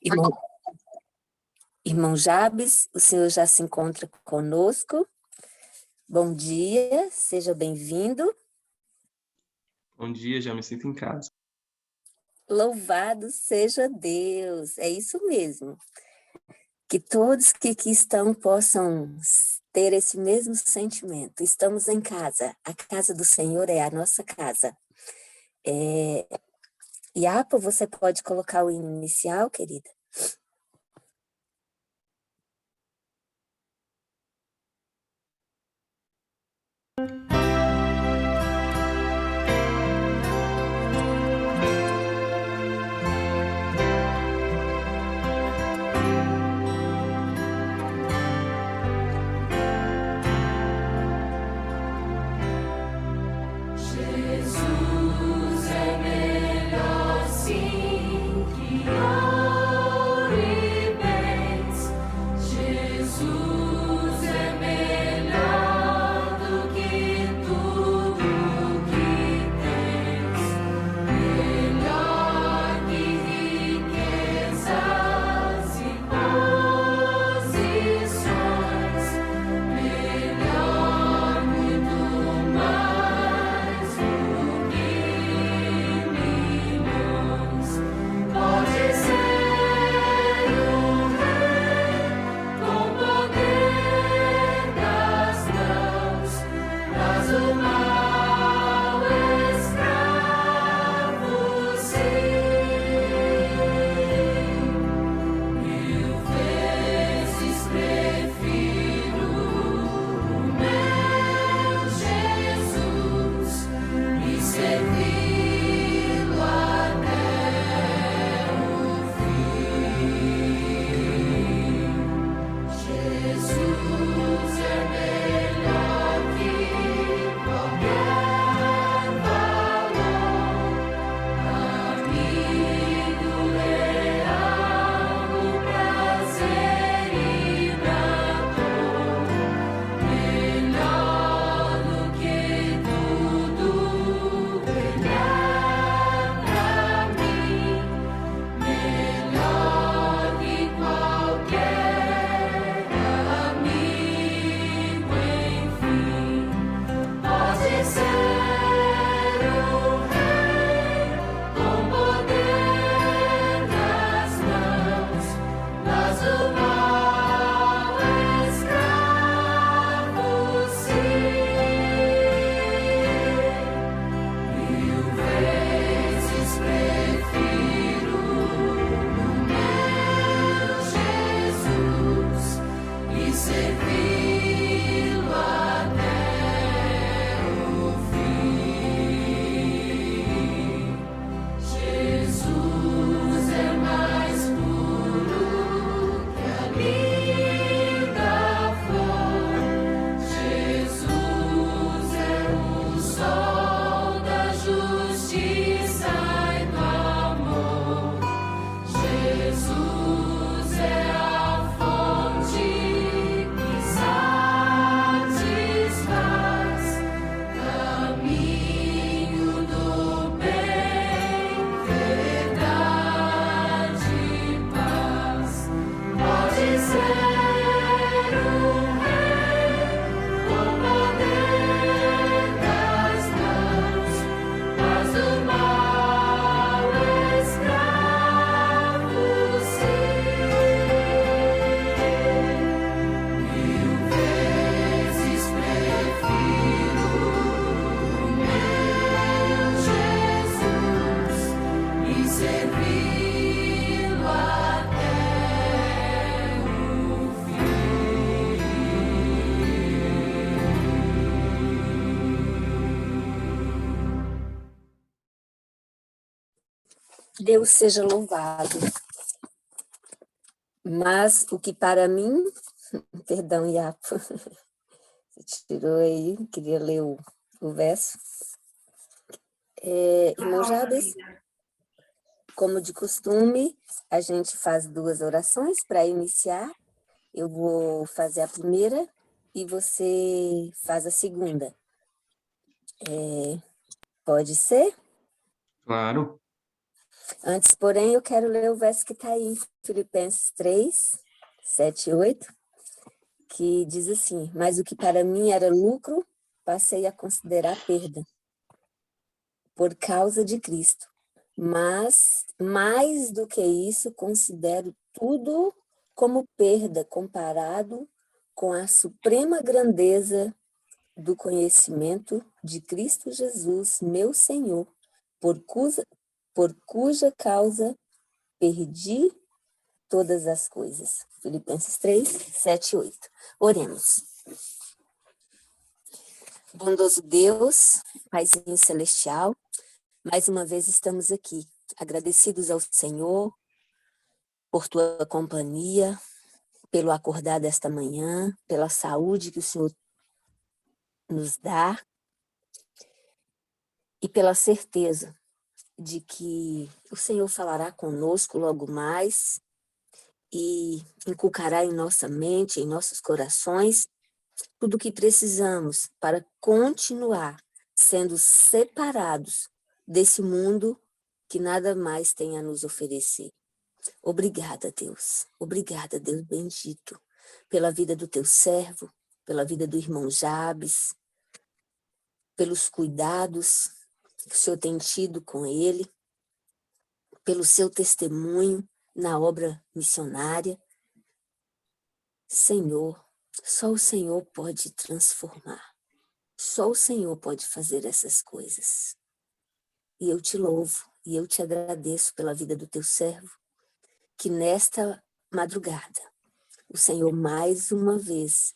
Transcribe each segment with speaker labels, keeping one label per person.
Speaker 1: Irmão, irmão Jabes, o senhor já se encontra conosco. Bom dia, seja bem-vindo.
Speaker 2: Bom dia, já me sinto em casa.
Speaker 1: Louvado seja Deus, é isso mesmo. Que todos que aqui estão possam ter esse mesmo sentimento. Estamos em casa, a casa do Senhor é a nossa casa. Iapa, você pode colocar o hino inicial, querida?
Speaker 3: Jesus é melhor sim que ouro e bens. Jesus é melhor do que tudo que tens. Melhor que riquezas e posições. Melhor, muito mais do que milhões. Pode ser o rei com poder das mãos, mas o mau escravo sim. 1000 vezes prefiro o meu Jesus e servi-lo até o fim. Jesus é melhor que qualquer valor, amigo leal no prazer e na dor. Melhor do que tudo, Ele é pra mim. Melhor que qualquer amigo, enfim. Pode ser o rei com poder nas mãos, mas o mau escravo sim. 1000 vezes prefiro o meu Jesus e servi-lo até o fim. Jesus é mais puro que a linda flor. Jesus é o sol da justiça e do amor. Jesus é a fonte que satisfaz, caminho do bem, verdade e paz. Pode ser o rei com poder das mãos, mas o mau escravo sim. 1000 vezes prefiro o meu Jesus e servi-lo até o
Speaker 1: Deus seja louvado. Mas o que para mim... Perdão, Iapa. Você tirou aí, queria ler o verso. Irmão Jabes, como de costume, a gente faz 2 orações para iniciar. Eu vou fazer a primeira e você faz a segunda. Pode ser?
Speaker 2: Claro.
Speaker 1: Antes, porém, eu quero ler o verso que está aí em Filipenses 3, 7 e 8, que diz assim: mas o que para mim era lucro, passei a considerar perda, por causa de Cristo. Mas, mais do que isso, considero tudo como perda comparado com a suprema grandeza do conhecimento de Cristo Jesus, meu Senhor, por cuja causa perdi todas as coisas. Filipenses 3, 7 e 8. Oremos. Bondoso Deus, Paizinho Celestial, mais uma vez estamos aqui, agradecidos ao Senhor por tua companhia, pelo acordar desta manhã, pela saúde que o Senhor nos dá e pela certeza de que o Senhor falará conosco logo mais e inculcará em nossa mente, em nossos corações, tudo o que precisamos para continuar sendo separados desse mundo que nada mais tem a nos oferecer. Obrigada, Deus. Obrigada, Deus bendito, pela vida do teu servo, pela vida do irmão Jabes, pelos cuidados que o Senhor tem tido com ele, pelo seu testemunho na obra missionária. Senhor, só o Senhor pode transformar. Só o Senhor pode fazer essas coisas. E eu te louvo e eu te agradeço pela vida do teu servo, que nesta madrugada o Senhor mais uma vez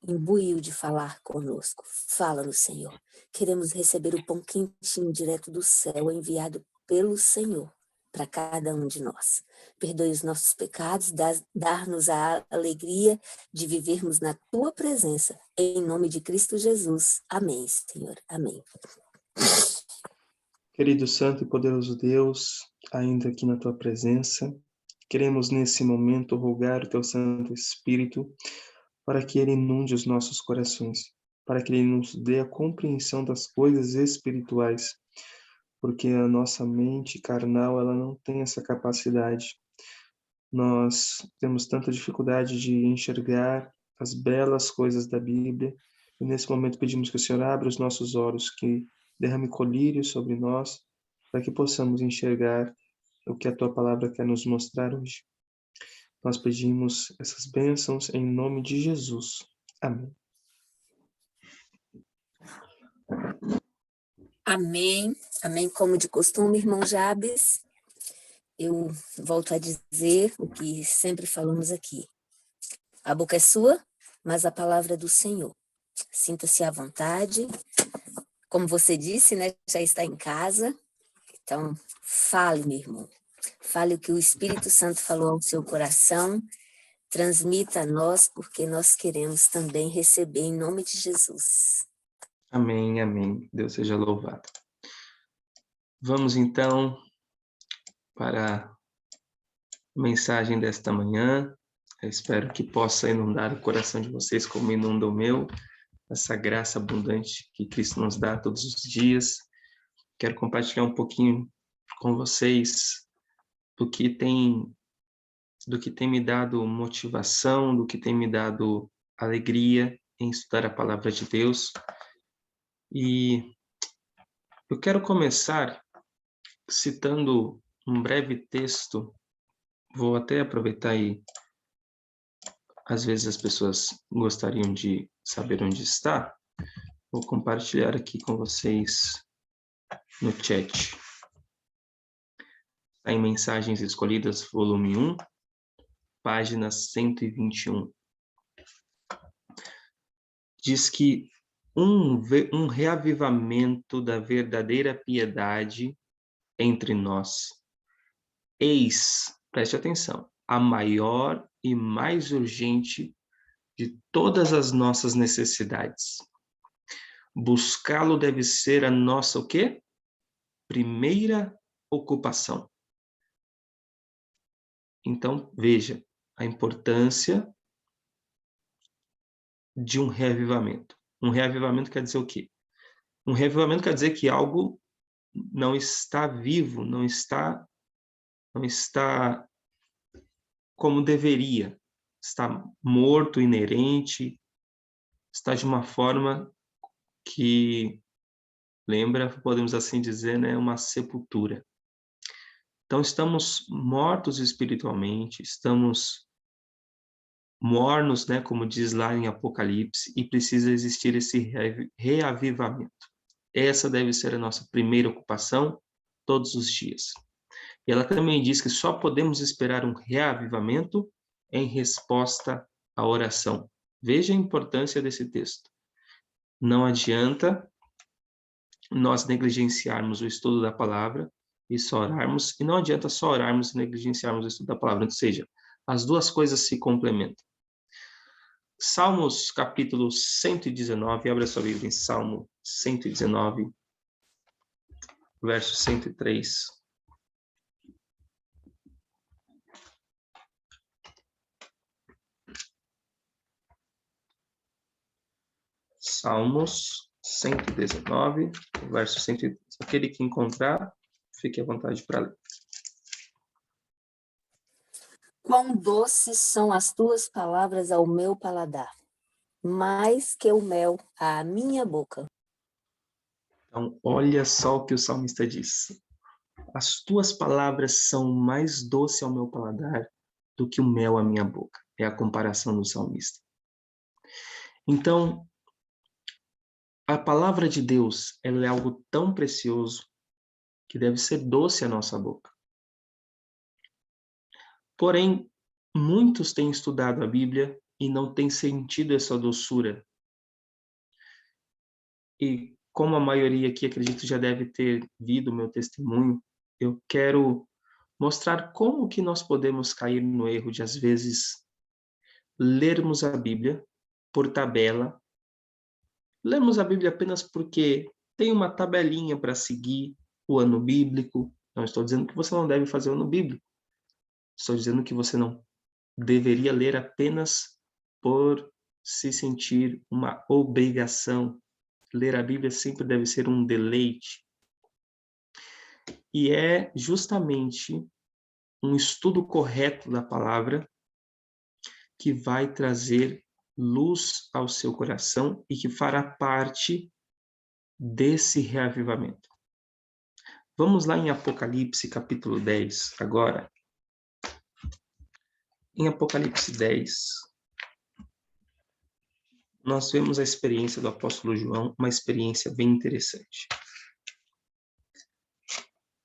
Speaker 1: imbuiu de falar conosco. Fala-nos, Senhor. Queremos receber o pão quentinho direto do céu, enviado pelo Senhor para cada um de nós. Perdoe os nossos pecados, dar-nos a alegria de vivermos na tua presença, em nome de Cristo Jesus. Amém, Senhor. Amém.
Speaker 2: Querido Santo e poderoso Deus, ainda aqui na tua presença, queremos nesse momento rogar o teu Santo Espírito para que ele inunde os nossos corações, para que ele nos dê a compreensão das coisas espirituais, porque a nossa mente carnal, ela não tem essa capacidade. Nós temos tanta dificuldade de enxergar as belas coisas da Bíblia, e nesse momento pedimos que o Senhor abra os nossos olhos, que derrame colírio sobre nós, para que possamos enxergar o que a tua palavra quer nos mostrar hoje. Nós pedimos essas bênçãos em nome de Jesus. Amém.
Speaker 1: Amém. Amém. Como de costume, irmão Jabes, eu volto a dizer o que sempre falamos aqui. A boca é sua, mas a palavra é do Senhor. Sinta-se à vontade. Como você disse, né, já está em casa. Então, fale, meu irmão. Fale o que o Espírito Santo falou ao seu coração. Transmita a nós, porque nós queremos também receber em nome de Jesus.
Speaker 2: Amém, amém. Deus seja louvado. Vamos então para a mensagem desta manhã. Eu espero que possa inundar o coração de vocês como inunda o meu, essa graça abundante que Cristo nos dá todos os dias. Quero compartilhar um pouquinho com vocês do que tem me dado motivação, do que tem me dado alegria em estudar a palavra de Deus. E eu quero começar citando um breve texto. Vou até aproveitar e às vezes as pessoas gostariam de saber onde está. Vou compartilhar aqui com vocês no chat. Está em Mensagens Escolhidas, volume 1, página 121. Diz que um reavivamento da verdadeira piedade entre nós. Eis, preste atenção, a maior e mais urgente de todas as nossas necessidades. Buscá-lo deve ser a nossa o quê? Primeira ocupação. Então, veja a importância de um reavivamento. Um reavivamento quer dizer o quê? Um reavivamento quer dizer que algo não está vivo, não está não está como deveria, está morto, inerente, está de uma forma que lembra, podemos assim dizer, né, uma sepultura. Então, estamos mortos espiritualmente, estamos mornos, né, como diz lá em Apocalipse, e precisa existir esse reavivamento. Essa deve ser a nossa primeira ocupação todos os dias. E ela também diz que só podemos esperar um reavivamento em resposta à oração. Veja a importância desse texto. Não adianta nós negligenciarmos o estudo da palavra e só orarmos, e não adianta só orarmos e negligenciarmos o estudo da palavra, ou seja, as duas coisas se complementam. Salmos capítulo 119, abra sua Bíblia em Salmo 119, verso 103. Salmos 119, verso 103. Aquele que encontrar, fique à vontade para ler.
Speaker 1: Quão doces são as tuas palavras ao meu paladar, mais que o mel à minha boca.
Speaker 2: Então, olha só o que o salmista diz. As tuas palavras são mais doces ao meu paladar do que o mel à minha boca. É a comparação do salmista. Então, a palavra de Deus, ela é algo tão precioso que deve ser doce à nossa boca. Porém, muitos têm estudado a Bíblia e não têm sentido essa doçura. E como a maioria aqui, acredito, já deve ter lido o meu testemunho, eu quero mostrar como que nós podemos cair no erro de, às vezes, lermos a Bíblia por tabela. Lermos a Bíblia apenas porque tem uma tabelinha para seguir o ano bíblico. Não estou dizendo que você não deve fazer o ano bíblico. Estou dizendo que você não deveria ler apenas por se sentir uma obrigação. Ler a Bíblia sempre deve ser um deleite. E é justamente um estudo correto da palavra que vai trazer luz ao seu coração e que fará parte desse reavivamento. Vamos lá em Apocalipse, capítulo 10, agora. Em Apocalipse 10, nós vemos a experiência do apóstolo João, uma experiência bem interessante.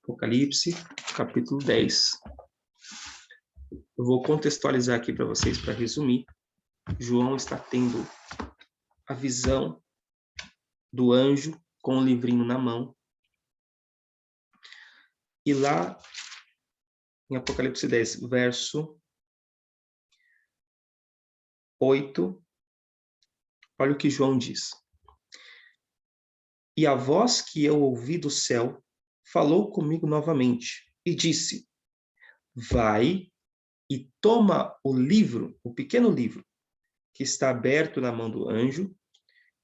Speaker 2: Apocalipse, capítulo 10. Eu vou contextualizar aqui para vocês, para resumir. João está tendo a visão do anjo com o livrinho na mão. E lá, em Apocalipse 10, verso 8, olha o que João diz. E a voz que eu ouvi do céu falou comigo novamente e disse: vai e toma o livro, o pequeno livro, que está aberto na mão do anjo,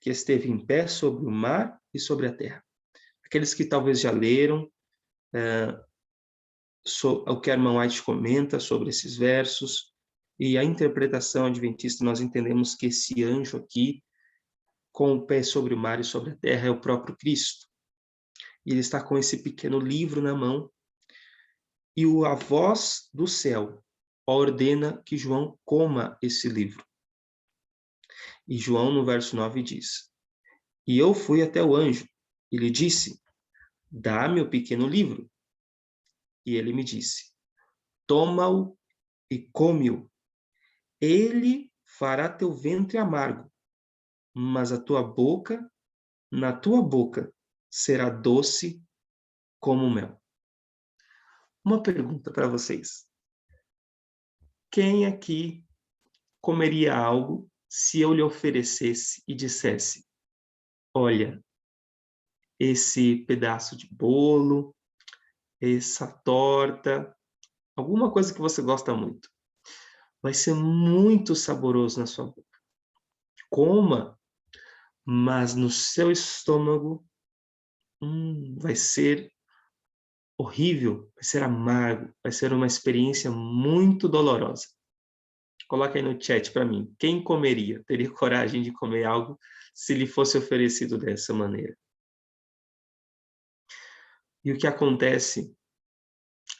Speaker 2: que esteve em pé sobre o mar e sobre a terra. Aqueles que talvez já leram o que a irmã White comenta sobre esses versos, e a interpretação adventista, nós entendemos que esse anjo aqui, com o pé sobre o mar e sobre a terra, é o próprio Cristo. E ele está com esse pequeno livro na mão, e a voz do céu ordena que João coma esse livro. E João, no verso 9, diz: e eu fui até o anjo, e lhe disse: dá-me o pequeno livro. E ele me disse: toma-o e come-o. Ele fará teu ventre amargo, mas a tua boca, na tua boca, será doce como mel. Uma pergunta para vocês. Quem aqui comeria algo se eu lhe oferecesse e dissesse: olha, esse pedaço de bolo, essa torta, alguma coisa que você gosta muito, vai ser muito saboroso na sua boca. Coma, mas no seu estômago vai ser horrível, vai ser amargo, vai ser uma experiência muito dolorosa. Coloca aí no chat para mim, quem comeria, teria coragem de comer algo se lhe fosse oferecido dessa maneira? E o que acontece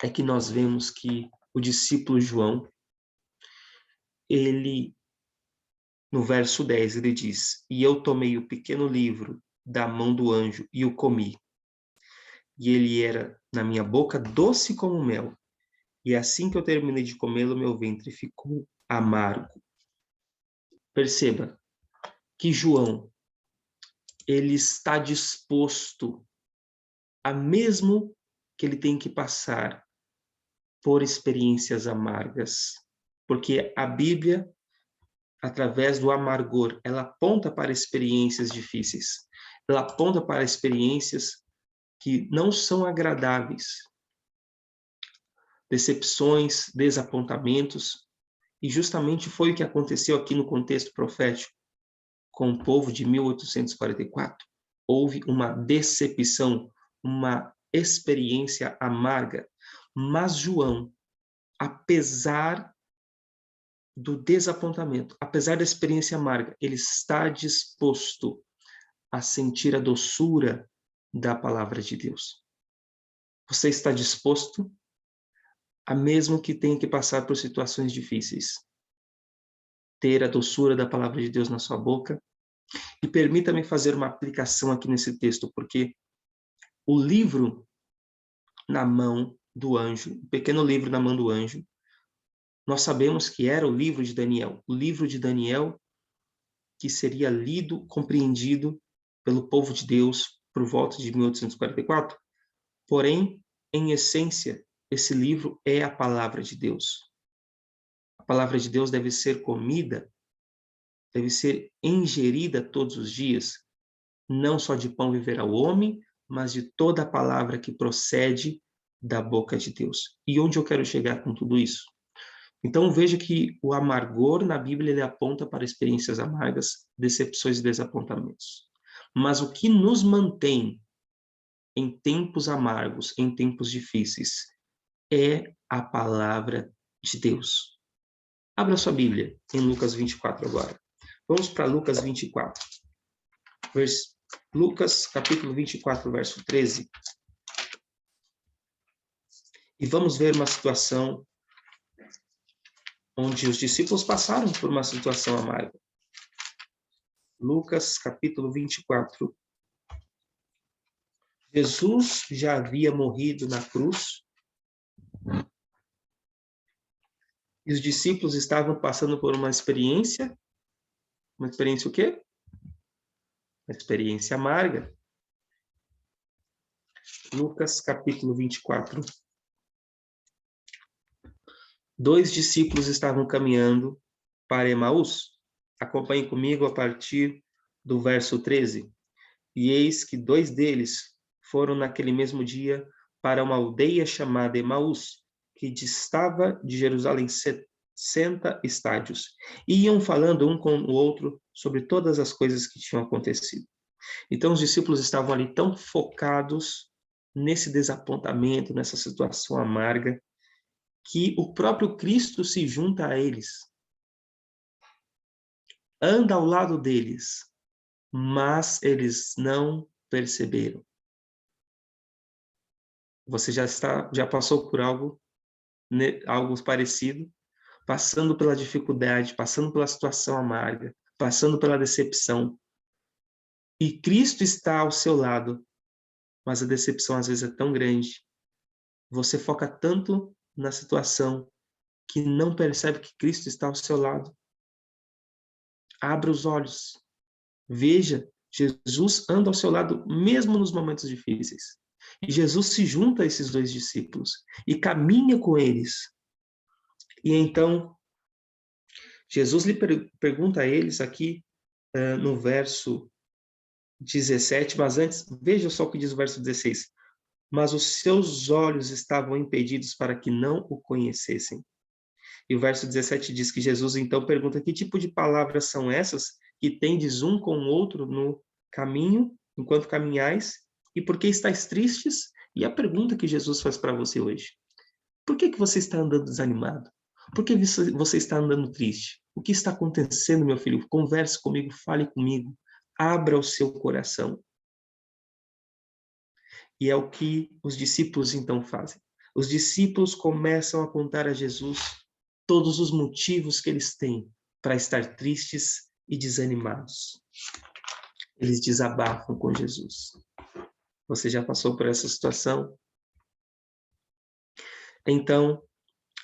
Speaker 2: é que nós vemos que o discípulo João, ele, no verso 10, ele diz: "E eu tomei o pequeno livro da mão do anjo e o comi. E ele era na minha boca doce como mel. E assim que eu terminei de comê-lo, meu ventre ficou amargo." Perceba que João, ele está disposto a, mesmo que ele tenha que passar por experiências amargas, porque a Bíblia, através do amargor, ela aponta para experiências difíceis, ela aponta para experiências que não são agradáveis, decepções, desapontamentos, e justamente foi o que aconteceu aqui no contexto profético com o povo de 1844. Houve uma decepção, uma experiência amarga, mas João, apesar do desapontamento, apesar da experiência amarga, ele está disposto a sentir a doçura da palavra de Deus. Você está disposto a, mesmo que tenha que passar por situações difíceis, ter a doçura da palavra de Deus na sua boca? E permita-me fazer uma aplicação aqui nesse texto, porque o livro na mão do anjo, o pequeno livro na mão do anjo, nós sabemos que era o livro de Daniel. O livro de Daniel que seria lido, compreendido pelo povo de Deus por volta de 1844. Porém, em essência, esse livro é a palavra de Deus. A palavra de Deus deve ser comida, deve ser ingerida todos os dias. Não só de pão viverá o homem, mas de toda a palavra que procede da boca de Deus. E onde eu quero chegar com tudo isso? Então veja que o amargor na Bíblia ele aponta para experiências amargas, decepções e desapontamentos. Mas o que nos mantém em tempos amargos, em tempos difíceis, é a palavra de Deus. Abra sua Bíblia em Lucas 24 agora. Vamos para Lucas 24. Lucas, capítulo 24, verso 13. E vamos ver uma situação onde os discípulos passaram por uma situação amarga. Lucas, capítulo 24. Jesus já havia morrido na cruz e os discípulos estavam passando por uma experiência o quê? Uma experiência amarga. Lucas, capítulo 24. 2 discípulos estavam caminhando para Emaús. Acompanhe comigo a partir do verso 13. E eis que 2 deles foram naquele mesmo dia para uma aldeia chamada Emaús, que distava de Jerusalém 60 estádios. E iam falando um com o outro sobre todas as coisas que tinham acontecido. Então os discípulos estavam ali tão focados nesse desapontamento, nessa situação amarga, que o próprio Cristo se junta a eles, anda ao lado deles, mas eles não perceberam. Você já passou por algo parecido, passando pela dificuldade, passando pela situação amarga, passando pela decepção, e Cristo está ao seu lado, mas a decepção às vezes é tão grande, você foca tanto na situação que não percebe que Cristo está ao seu lado. Abra os olhos. Veja, Jesus anda ao seu lado mesmo nos momentos difíceis. E Jesus se junta a esses 2 discípulos e caminha com eles. E então, Jesus lhe pergunta a eles aqui no verso 17, mas antes, veja só o que diz o verso 16. Mas os seus olhos estavam impedidos para que não o conhecessem. E o verso 17 diz que Jesus então pergunta: que tipo de palavras são essas que tendes um com o outro no caminho, enquanto caminhais? E por que estáis tristes? E a pergunta que Jesus faz para você hoje: por que você está andando desanimado? Por que você está andando triste? O que está acontecendo, meu filho? Converse comigo, fale comigo, abra o seu coração. E é o que os discípulos então fazem. Os discípulos começam a contar a Jesus todos os motivos que eles têm para estar tristes e desanimados. Eles desabafam com Jesus. Você já passou por essa situação? Então,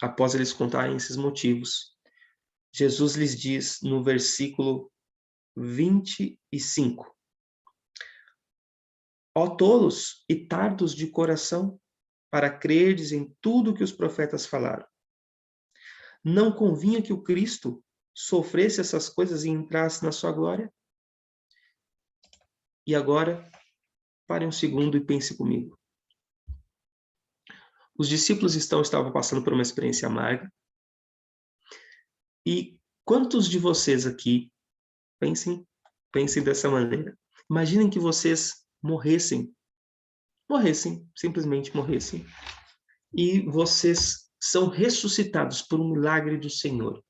Speaker 2: após eles contarem esses motivos, Jesus lhes diz no versículo 25: Ó tolos e tardos de coração, para crerdes em tudo que os profetas falaram. Não convinha que o Cristo sofresse essas coisas e entrasse na sua glória? E agora, pare um segundo e pense comigo. Os discípulos estavam passando por uma experiência amarga. E quantos de vocês aqui, pensem dessa maneira. Imaginem que vocês morressem, simplesmente morressem. E vocês são ressuscitados por um milagre do Senhor.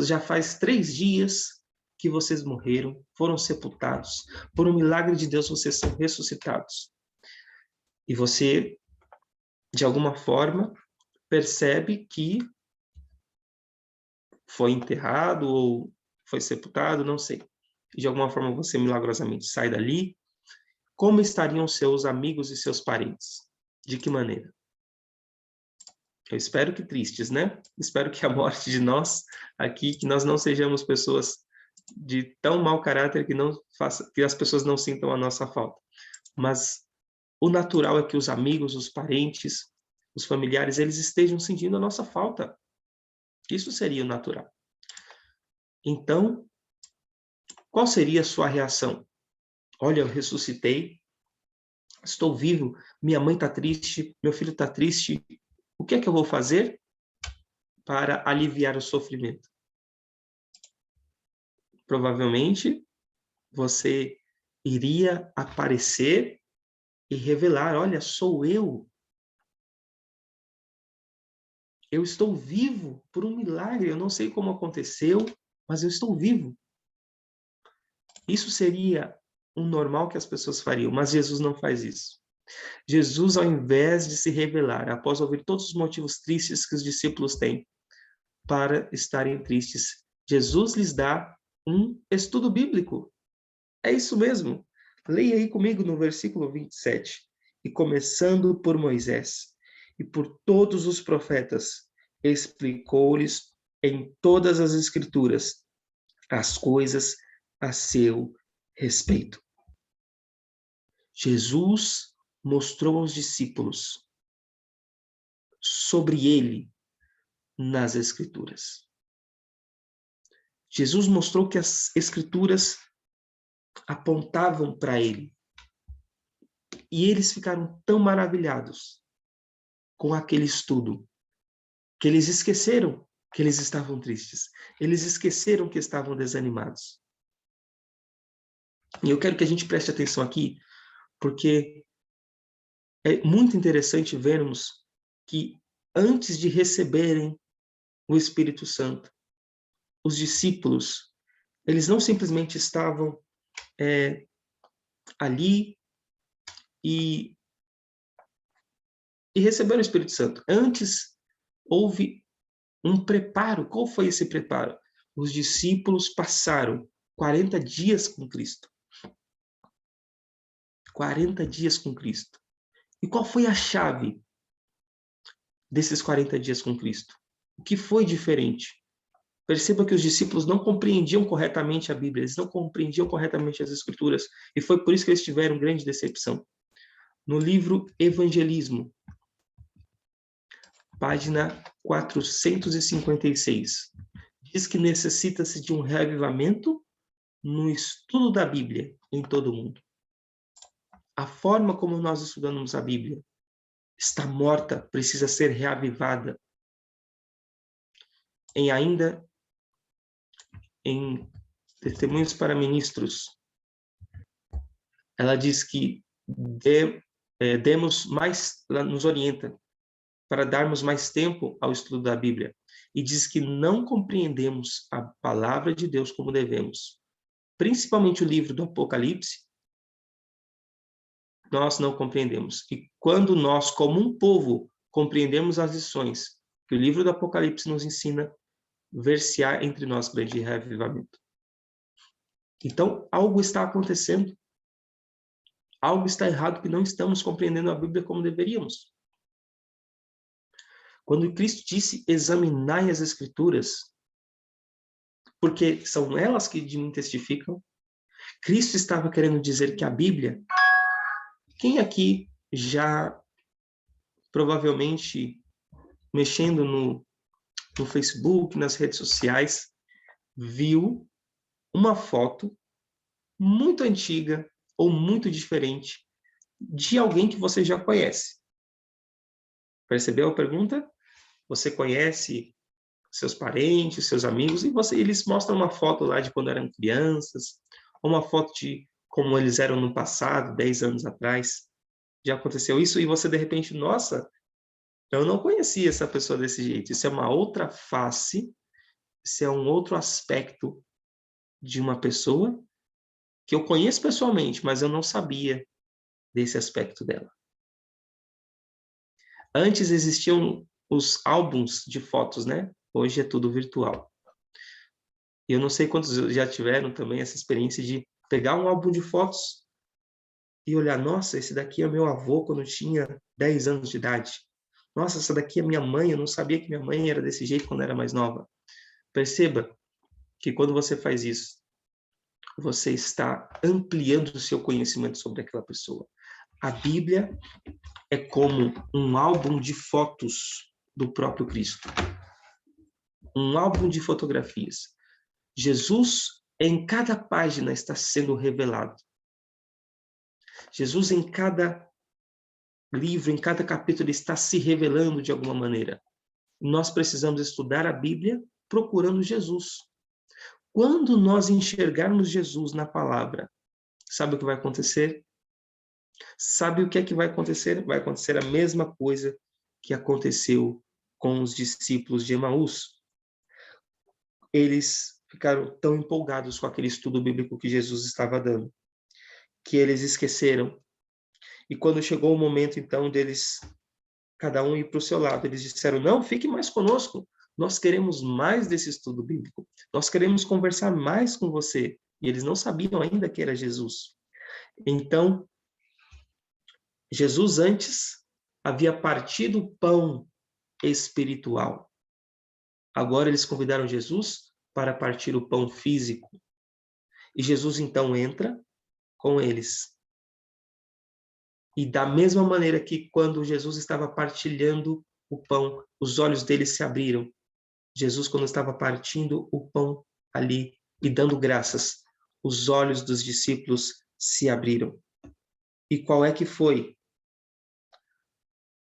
Speaker 2: Já faz 3 dias que vocês morreram, foram sepultados. Por um milagre de Deus, vocês são ressuscitados. E você, de alguma forma, percebe que foi enterrado ou foi sepultado, não sei. De alguma forma, você milagrosamente sai dali. Como estariam seus amigos e seus parentes? De que maneira? Eu espero que tristes, né? Espero que a morte de nós aqui, que nós não sejamos pessoas de tão mau caráter que as pessoas não sintam a nossa falta. Mas o natural é que os amigos, os parentes, os familiares, eles estejam sentindo a nossa falta. Isso seria o natural. Então, qual seria a sua reação? Olha, eu ressuscitei, estou vivo, minha mãe está triste, meu filho está triste. O que é que eu vou fazer para aliviar o sofrimento? Provavelmente, você iria aparecer e revelar: olha, sou eu. Eu estou vivo por um milagre. Eu não sei como aconteceu, mas eu estou vivo. Isso seria um normal que as pessoas fariam, mas Jesus não faz isso. Jesus, ao invés de se revelar, após ouvir todos os motivos tristes que os discípulos têm para estarem tristes, Jesus lhes dá um estudo bíblico. É isso mesmo. Leia aí comigo no versículo 27. E começando por Moisés e por todos os profetas, explicou-lhes em todas as escrituras as coisas a seu respeito. Jesus mostrou aos discípulos sobre ele nas escrituras. Jesus mostrou que as escrituras apontavam para ele. E eles ficaram tão maravilhados com aquele estudo que eles esqueceram que eles estavam tristes. Eles esqueceram que estavam desanimados. E eu quero que a gente preste atenção aqui, porque é muito interessante vermos que antes de receberem o Espírito Santo, os discípulos, eles não simplesmente estavam ali e receberam o Espírito Santo. Antes houve um preparo. Qual foi esse preparo? Os discípulos passaram 40 dias com Cristo. 40 dias com Cristo. E qual foi a chave desses 40 dias com Cristo? O que foi diferente? Perceba que os discípulos não compreendiam corretamente a Bíblia, eles não compreendiam corretamente as Escrituras, e foi por isso que eles tiveram grande decepção. No livro Evangelismo, página 456, diz que necessita-se de um reavivamento no estudo da Bíblia em todo o mundo. A forma como nós estudamos a Bíblia está morta, precisa ser reavivada. Em Testemunhos para Ministros, ela diz que nos orienta para darmos mais tempo ao estudo da Bíblia. E diz que não compreendemos a palavra de Deus como devemos. Principalmente o livro do Apocalipse, nós não compreendemos. E quando nós, como um povo, compreendemos as lições que o livro do Apocalipse nos ensina, ver-se-á entre nós grande reavivamento. Então, algo está acontecendo. Algo está errado que não estamos compreendendo a Bíblia como deveríamos. Quando Cristo disse, examinai as Escrituras, porque são elas que de mim testificam, Cristo estava querendo dizer que a Bíblia, quem aqui já, provavelmente, mexendo no Facebook, nas redes sociais, viu uma foto muito antiga ou muito diferente de alguém que você já conhece? Percebeu a pergunta? Você conhece seus parentes, seus amigos, e eles mostram uma foto lá de quando eram crianças, ou uma foto de como eles eram no passado, 10 anos atrás. Já aconteceu isso e você, de repente, nossa, eu não conhecia essa pessoa desse jeito. Isso é uma outra face, isso é um outro aspecto de uma pessoa que eu conheço pessoalmente, mas eu não sabia desse aspecto dela. Antes existiam os álbuns de fotos, né? Hoje é tudo virtual. E eu não sei quantos já tiveram também essa experiência de pegar um álbum de fotos e olhar, nossa, esse daqui é meu avô quando tinha 10 anos de idade. Nossa, essa daqui é minha mãe, eu não sabia que minha mãe era desse jeito quando era mais nova. Perceba que quando você faz isso, você está ampliando o seu conhecimento sobre aquela pessoa. A Bíblia é como um álbum de fotos do próprio Cristo. Um álbum de fotografias. Jesus, em cada página, está sendo revelado. Jesus, em cada livro, em cada capítulo, está se revelando de alguma maneira. Nós precisamos estudar a Bíblia procurando Jesus. Quando nós enxergarmos Jesus na palavra, sabe o que vai acontecer? Sabe o que é que vai acontecer? Vai acontecer a mesma coisa que aconteceu com os discípulos de Emaús. Eles ficaram tão empolgados com aquele estudo bíblico que Jesus estava dando, que eles esqueceram. E quando chegou o momento, então, deles, cada um ir para o seu lado, eles disseram, não, fique mais conosco. Nós queremos mais desse estudo bíblico. Nós queremos conversar mais com você. E eles não sabiam ainda que era Jesus. Então, Jesus antes havia partido o pão espiritual. Agora eles convidaram Jesus para partir o pão físico. E Jesus então entra com eles. E da mesma maneira que quando Jesus estava partilhando o pão, os olhos deles se abriram. Jesus, quando estava partindo o pão ali e dando graças, os olhos dos discípulos se abriram. E qual é que foi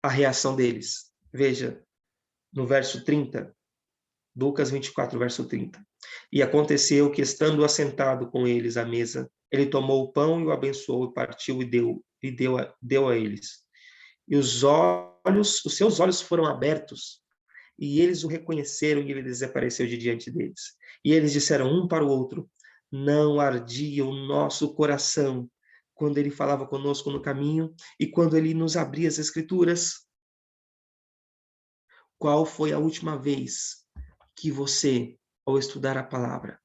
Speaker 2: a reação deles? Veja, no verso 30, Lucas 24, verso 30. E aconteceu que, estando assentado com eles à mesa, ele tomou o pão e o abençoou, e partiu e deu a eles. E os seus olhos foram abertos, e eles o reconheceram, e ele desapareceu de diante deles. E eles disseram um para o outro, não ardia o nosso coração quando ele falava conosco no caminho e quando ele nos abria as Escrituras? Qual foi a última vez que você, ao estudar a palavra,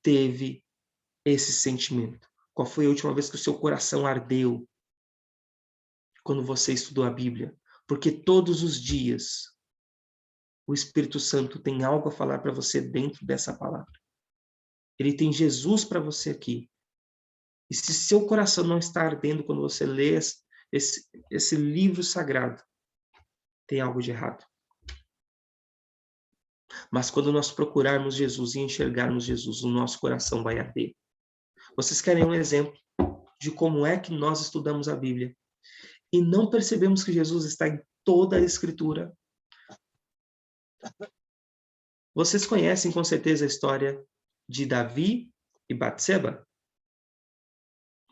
Speaker 2: teve esse sentimento? Qual foi a última vez que o seu coração ardeu quando você estudou a Bíblia? Porque todos os dias o Espírito Santo tem algo a falar para você dentro dessa palavra. Ele tem Jesus para você aqui. E se seu coração não está ardendo quando você lê esse livro sagrado, tem algo de errado. Mas quando nós procurarmos Jesus e enxergarmos Jesus, o nosso coração vai arder. Vocês querem um exemplo de como é que nós estudamos a Bíblia e não percebemos que Jesus está em toda a Escritura? Vocês conhecem com certeza a história de Davi e Batseba?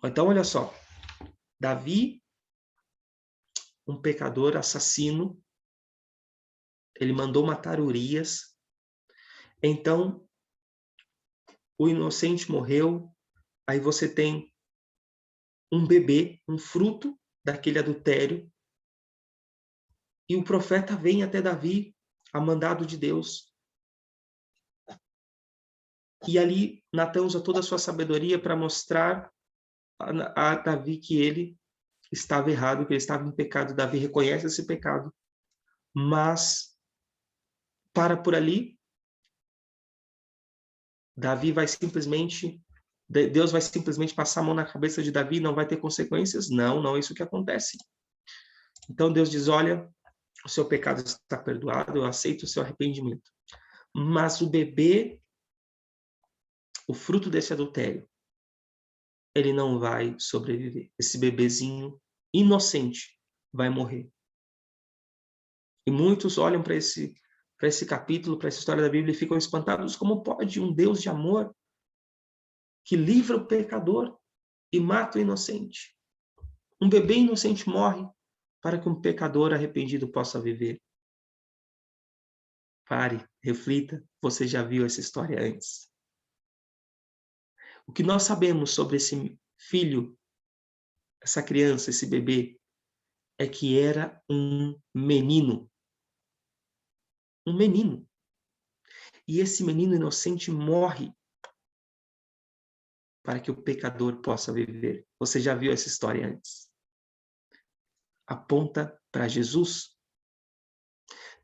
Speaker 2: Então, olha só. Davi um pecador assassino, ele mandou matar Urias, então o inocente morreu, aí você tem um bebê, um fruto daquele adultério, e o profeta vem até Davi, a mandado de Deus. E ali Natã usa toda a sua sabedoria para mostrar a Davi que ele estava errado, que ele estava em pecado. Davi reconhece esse pecado, mas para por ali. Deus vai simplesmente passar a mão na cabeça de Davi, não vai ter consequências? Não, não é isso que acontece. Então Deus diz, olha, o seu pecado está perdoado, eu aceito o seu arrependimento. Mas o bebê, o fruto desse adultério, ele não vai sobreviver. Esse bebezinho inocente vai morrer. E muitos olham para esse capítulo, para essa história da Bíblia e ficam espantados. Como pode um Deus de amor que livra o pecador e mata o inocente? Um bebê inocente morre para que um pecador arrependido possa viver. Pare, reflita, você já viu essa história antes. O que nós sabemos sobre esse filho, essa criança, esse bebê, é que era um menino. Um menino. E esse menino inocente morre para que o pecador possa viver. Você já viu essa história antes? Aponta para Jesus.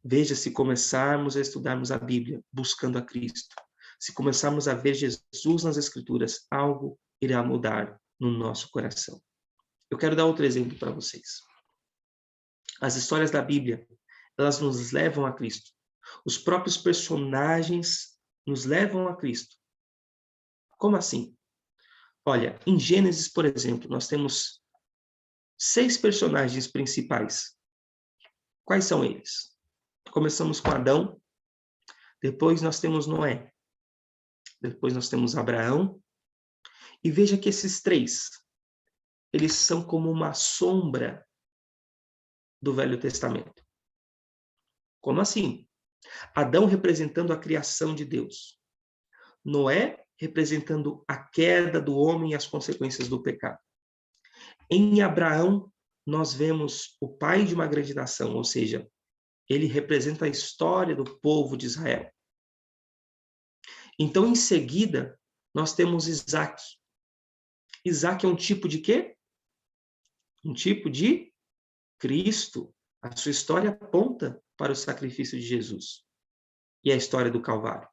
Speaker 2: Veja, se começarmos a estudarmos a Bíblia, buscando a Cristo, se começarmos a ver Jesus nas Escrituras, algo irá mudar no nosso coração. Eu quero dar outro exemplo para vocês. As histórias da Bíblia, elas nos levam a Cristo. Os próprios personagens nos levam a Cristo. Como assim? Olha, em Gênesis, por exemplo, nós temos 6 personagens principais. Quais são eles? Começamos com Adão, depois nós temos Noé, depois nós temos Abraão, e veja que esses 3, eles são como uma sombra do Velho Testamento. Como assim? Adão representando a criação de Deus. Noé representando a queda do homem e as consequências do pecado. Em Abraão, nós vemos o pai de uma grande nação, ou seja, ele representa a história do povo de Israel. Então, em seguida, nós temos Isaac. Isaac é um tipo de quê? Um tipo de Cristo. A sua história aponta para o sacrifício de Jesus e a história do Calvário.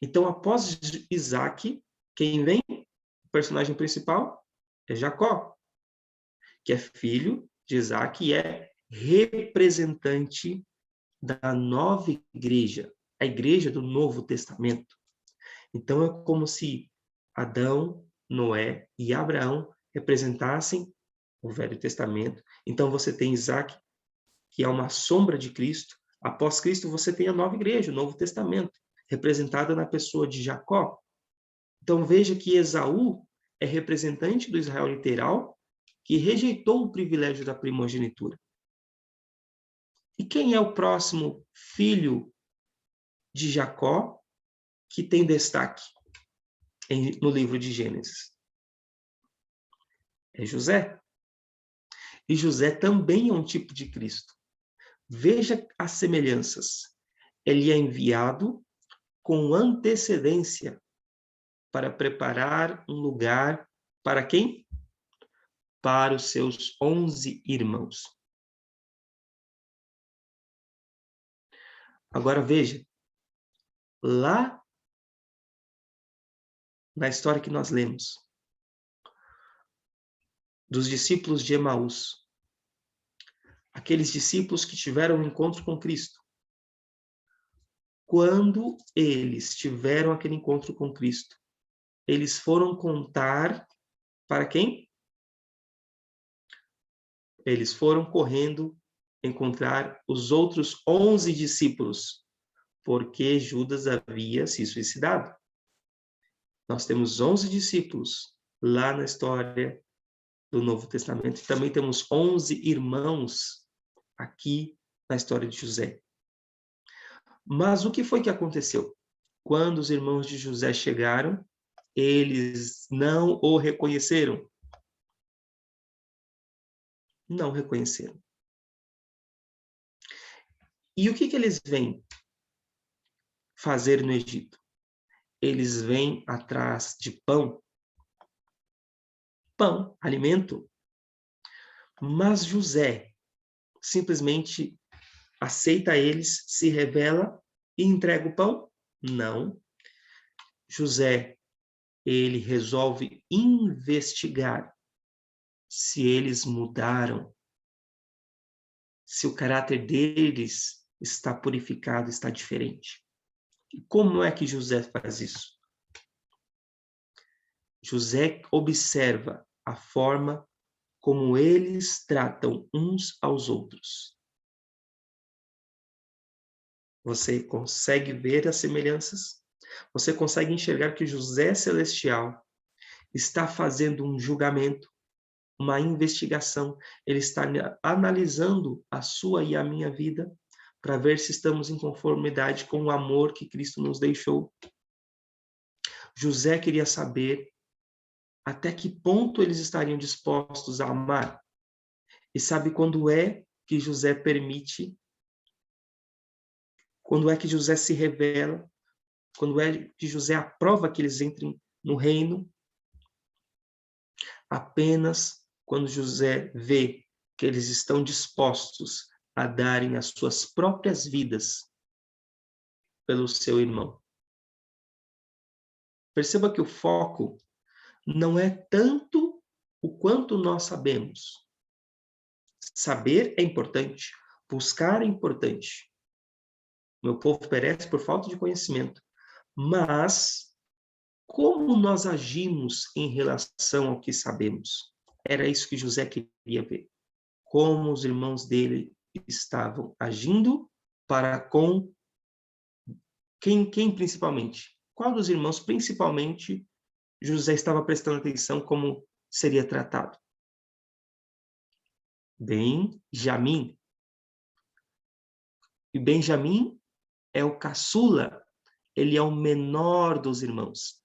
Speaker 2: Então, após Isaac, quem vem? O personagem principal é Jacó, que é filho de Isaac e é representante da nova igreja, a igreja do Novo Testamento. Então, é como se Adão, Noé e Abraão representassem o Velho Testamento. Então, você tem Isaac, que é uma sombra de Cristo. Após Cristo, você tem a nova igreja, o Novo Testamento, representada na pessoa de Jacó. Então, veja que Esaú é representante do Israel literal, que rejeitou o privilégio da primogenitura. E quem é o próximo filho de Jacó que tem destaque no livro de Gênesis? É José. E José também é um tipo de Cristo. Veja as semelhanças. Ele é enviado com antecedência para preparar um lugar para quem? Para os seus 11 irmãos. Agora veja, lá na história que nós lemos, dos discípulos de Emaús, aqueles discípulos que tiveram um encontro com Cristo, quando eles tiveram aquele encontro com Cristo, eles foram contar para quem? Eles foram correndo encontrar os outros 11 discípulos, porque Judas havia se suicidado. Nós temos 11 discípulos lá na história do Novo Testamento. E também temos 11 irmãos aqui na história de José. Mas o que foi que aconteceu? Quando os irmãos de José chegaram, eles não o reconheceram. Não reconheceram. E o que eles vêm fazer no Egito? Eles vêm atrás de pão. Pão, alimento. Mas José simplesmente aceita eles, se revela e entrega o pão? Não. José, ele resolve investigar se eles mudaram, se o caráter deles está purificado, está diferente. E como é que José faz isso? José observa a forma como eles tratam uns aos outros. Você consegue ver as semelhanças? Você consegue enxergar que José Celestial está fazendo um julgamento, uma investigação. Ele está analisando a sua e a minha vida para ver se estamos em conformidade com o amor que Cristo nos deixou. José queria saber até que ponto eles estariam dispostos a amar. E sabe quando é que José permite? Quando é que José se revela? Quando é que José aprova que eles entrem no reino? Apenas quando José vê que eles estão dispostos a darem as suas próprias vidas pelo seu irmão. Perceba que o foco não é tanto o quanto nós sabemos. Saber é importante, buscar é importante. Meu povo perece por falta de conhecimento. Mas como nós agimos em relação ao que sabemos? Era isso que José queria ver. Como os irmãos dele estavam agindo para com quem principalmente? Qual dos irmãos, principalmente, José estava prestando atenção como seria tratado? Benjamim. E Benjamim é o caçula, ele é o menor dos irmãos.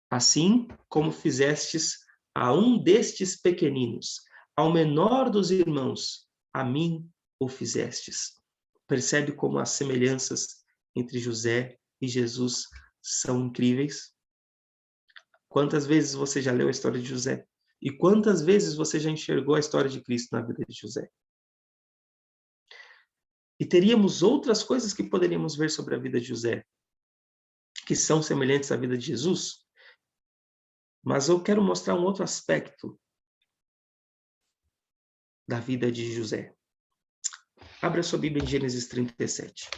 Speaker 2: Assim como fizestes a um destes pequeninos, ao menor dos irmãos, a mim o fizestes. Percebe como as semelhanças entre José e Jesus são incríveis? Quantas vezes você já leu a história de José? E quantas vezes você já enxergou a história de Cristo na vida de José? E teríamos outras coisas que poderíamos ver sobre a vida de José, que são semelhantes à vida de Jesus. Mas eu quero mostrar um outro aspecto da vida de José. Abra sua Bíblia em Gênesis 37.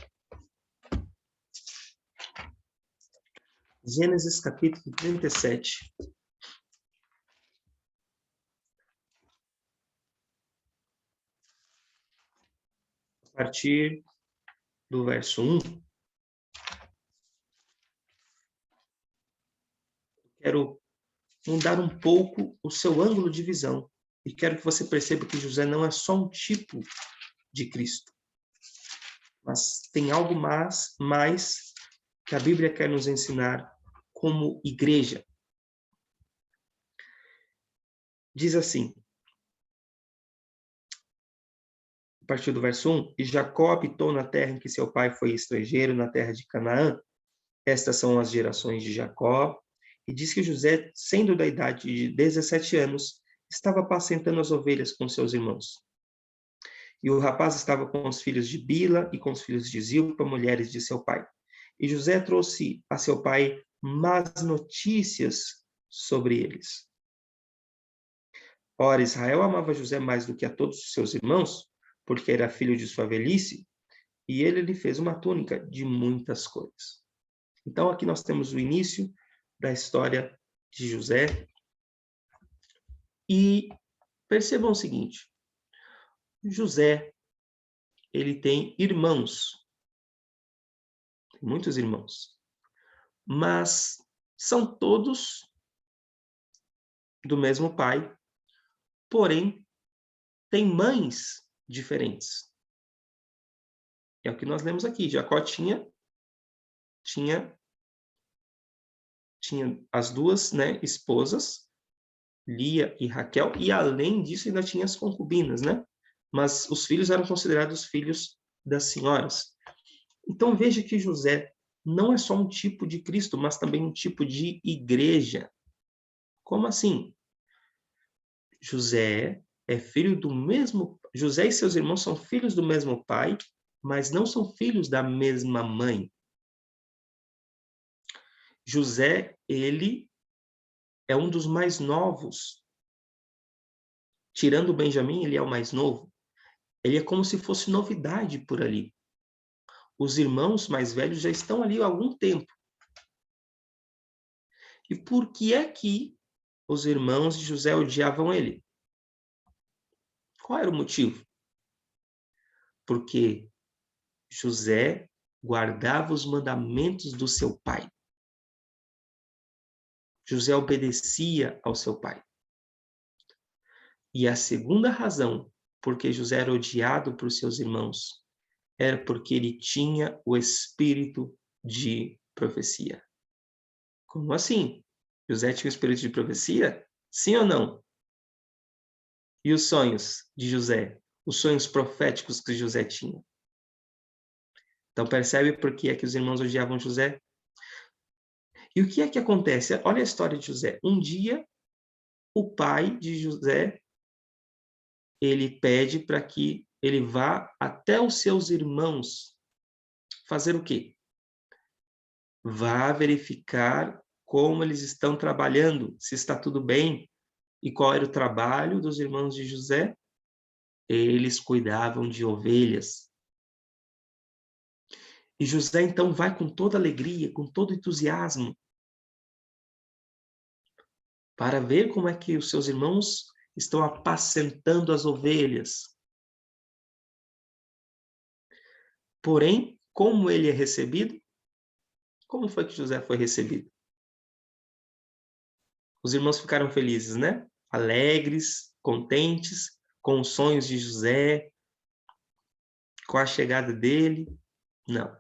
Speaker 2: Gênesis capítulo 37. A partir do verso 1. Quero mudar um pouco o seu ângulo de visão. E quero que você perceba que José não é só um tipo de Cristo. Mas tem algo mais que a Bíblia quer nos ensinar como igreja. Diz assim, a partir do verso 1, e Jacó habitou na terra em que seu pai foi estrangeiro, na terra de Canaã. Estas são as gerações de Jacó. E diz que José, sendo da idade de 17 anos, estava apacentando as ovelhas com seus irmãos. E o rapaz estava com os filhos de Bila e com os filhos de Zilpa, mulheres de seu pai. E José trouxe a seu pai más notícias sobre eles. Ora, Israel amava José mais do que a todos os seus irmãos, porque era filho de sua velhice, e ele lhe fez uma túnica de muitas cores. Então, aqui nós temos o início da história de José. E percebam o seguinte, José, ele tem irmãos, muitos irmãos, mas são todos do mesmo pai, porém têm mães diferentes. É o que nós lemos aqui. Jacó tinha as duas, né, esposas, Lia e Raquel, e além disso ainda tinha as concubinas, né? Mas os filhos eram considerados filhos das senhoras. Então veja que José não é só um tipo de Cristo, mas também um tipo de igreja. Como assim? José e seus irmãos são filhos do mesmo pai, mas não são filhos da mesma mãe. José, ele é um dos mais novos. Tirando Benjamim, ele é o mais novo. Ele é como se fosse novidade por ali. Os irmãos mais velhos já estão ali há algum tempo. E por que é que os irmãos de José odiavam ele? Qual era o motivo? Porque José guardava os mandamentos do seu pai. José obedecia ao seu pai. E a segunda razão por que José era odiado por seus irmãos era porque ele tinha o espírito de profecia. Como assim? José tinha o espírito de profecia? Sim ou não? E os sonhos de José? Os sonhos proféticos que José tinha? Então percebe por que é que os irmãos odiavam José? E o que é que acontece? Olha a história de José. Um dia, o pai de José, ele pede para que ele vá até os seus irmãos fazer o quê? Vá verificar como eles estão trabalhando, se está tudo bem. E qual era o trabalho dos irmãos de José? Eles cuidavam de ovelhas. E José então vai com toda alegria, com todo entusiasmo, para ver como é que os seus irmãos estão apacentando as ovelhas. Porém, como ele é recebido? Como foi que José foi recebido? Os irmãos ficaram felizes, né? Alegres, contentes, com os sonhos de José, com a chegada dele. Não.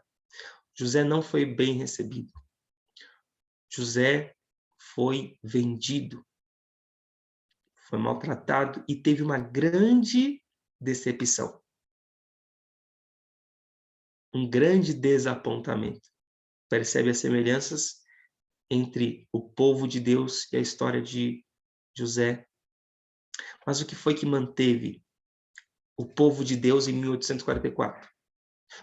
Speaker 2: José não foi bem recebido. José foi vendido, foi maltratado e teve uma grande decepção. Um grande desapontamento. Percebe as semelhanças entre o povo de Deus e a história de José. Mas o que foi que manteve o povo de Deus em 1844?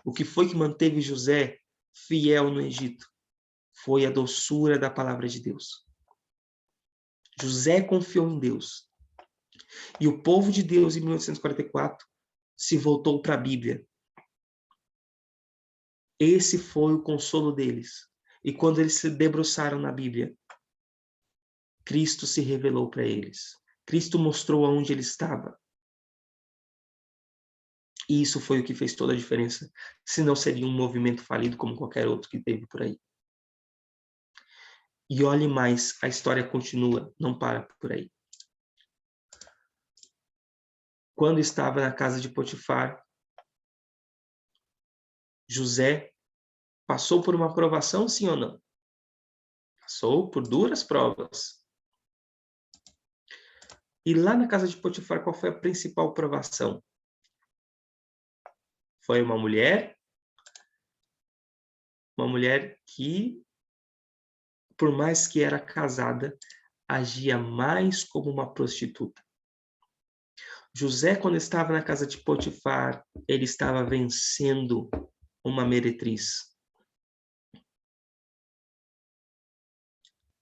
Speaker 2: O que foi que manteve José fiel no Egito? Foi a doçura da palavra de Deus. José confiou em Deus. E o povo de Deus, em 1844, se voltou para a Bíblia. Esse foi o consolo deles. E quando eles se debruçaram na Bíblia, Cristo se revelou para eles. Cristo mostrou aonde ele estava. E isso foi o que fez toda a diferença. Senão seria um movimento falido como qualquer outro que teve por aí. E olhe mais, a história continua, não para por aí. Quando estava na casa de Potifar, José passou por uma provação, sim ou não? Passou por duras provas. E lá na casa de Potifar, qual foi a principal provação? Foi uma mulher que, por mais que era casada, agia mais como uma prostituta. José, quando estava na casa de Potifar, ele estava vencendo uma meretriz.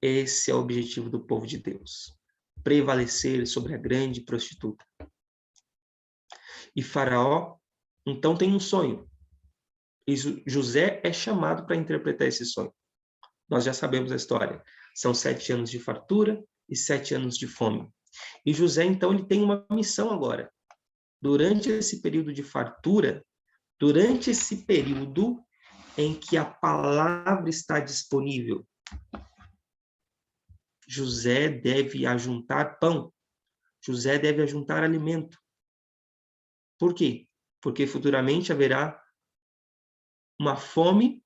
Speaker 2: Esse é o objetivo do povo de Deus. Prevalecer sobre a grande prostituta. E Faraó, então, tem um sonho. E José é chamado para interpretar esse sonho. Nós já sabemos a história. São 7 anos de fartura e 7 anos de fome. E José, então, ele tem uma missão agora. Durante esse período de fartura, durante esse período em que a palavra está disponível, José deve ajuntar pão. José deve ajuntar alimento. Por quê? Porque futuramente haverá uma fome,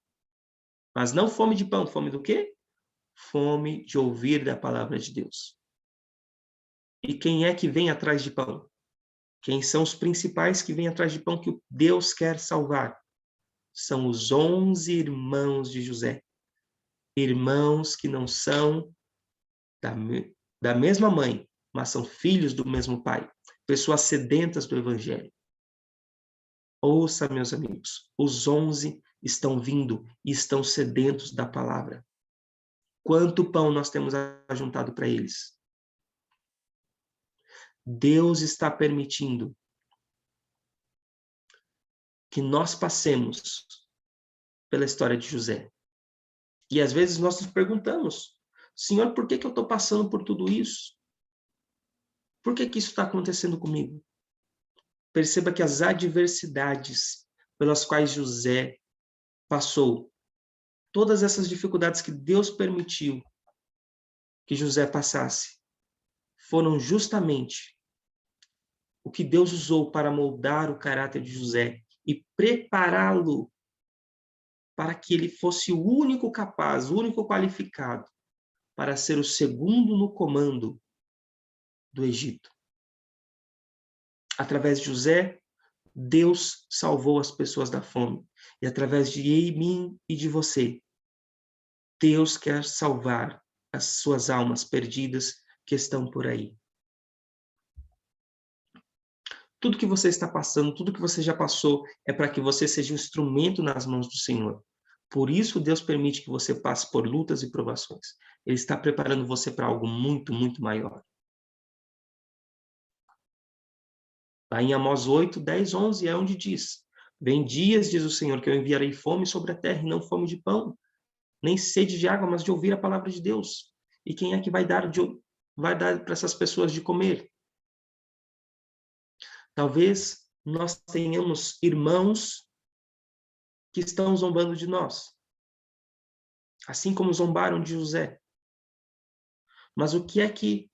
Speaker 2: mas não fome de pão, fome do quê? Fome de ouvir da palavra de Deus. E quem é que vem atrás de pão? Quem são os principais que vêm atrás de pão que Deus quer salvar? São os 11 irmãos de José. Irmãos que não são da mesma mãe, mas são filhos do mesmo pai. Pessoas sedentas do evangelho. Ouça, meus amigos, os 11 estão vindo e estão sedentos da palavra. Quanto pão nós temos ajuntado para eles? Deus está permitindo que nós passemos pela história de José. E às vezes nós nos perguntamos, Senhor, por que eu estou passando por tudo isso? Por que isso está acontecendo comigo? Perceba que as adversidades pelas quais José passou, todas essas dificuldades que Deus permitiu que José passasse, foram justamente o que Deus usou para moldar o caráter de José e prepará-lo para que ele fosse o único capaz, o único qualificado para ser o segundo no comando do Egito. Através de José, Deus salvou as pessoas da fome. E através de mim e de você, Deus quer salvar as suas almas perdidas que estão por aí. Tudo que você está passando, tudo que você já passou, é para que você seja um instrumento nas mãos do Senhor. Por isso, Deus permite que você passe por lutas e provações. Ele está preparando você para algo muito, muito maior. Lá em Amós 8, 10, 11 é onde diz: Vem dias, diz o Senhor, que eu enviarei fome sobre a terra, e não fome de pão, nem sede de água, mas de ouvir a palavra de Deus. E quem é que vai dar para essas pessoas de comer? Talvez nós tenhamos irmãos que estão zombando de nós, assim como zombaram de José. Mas o que é que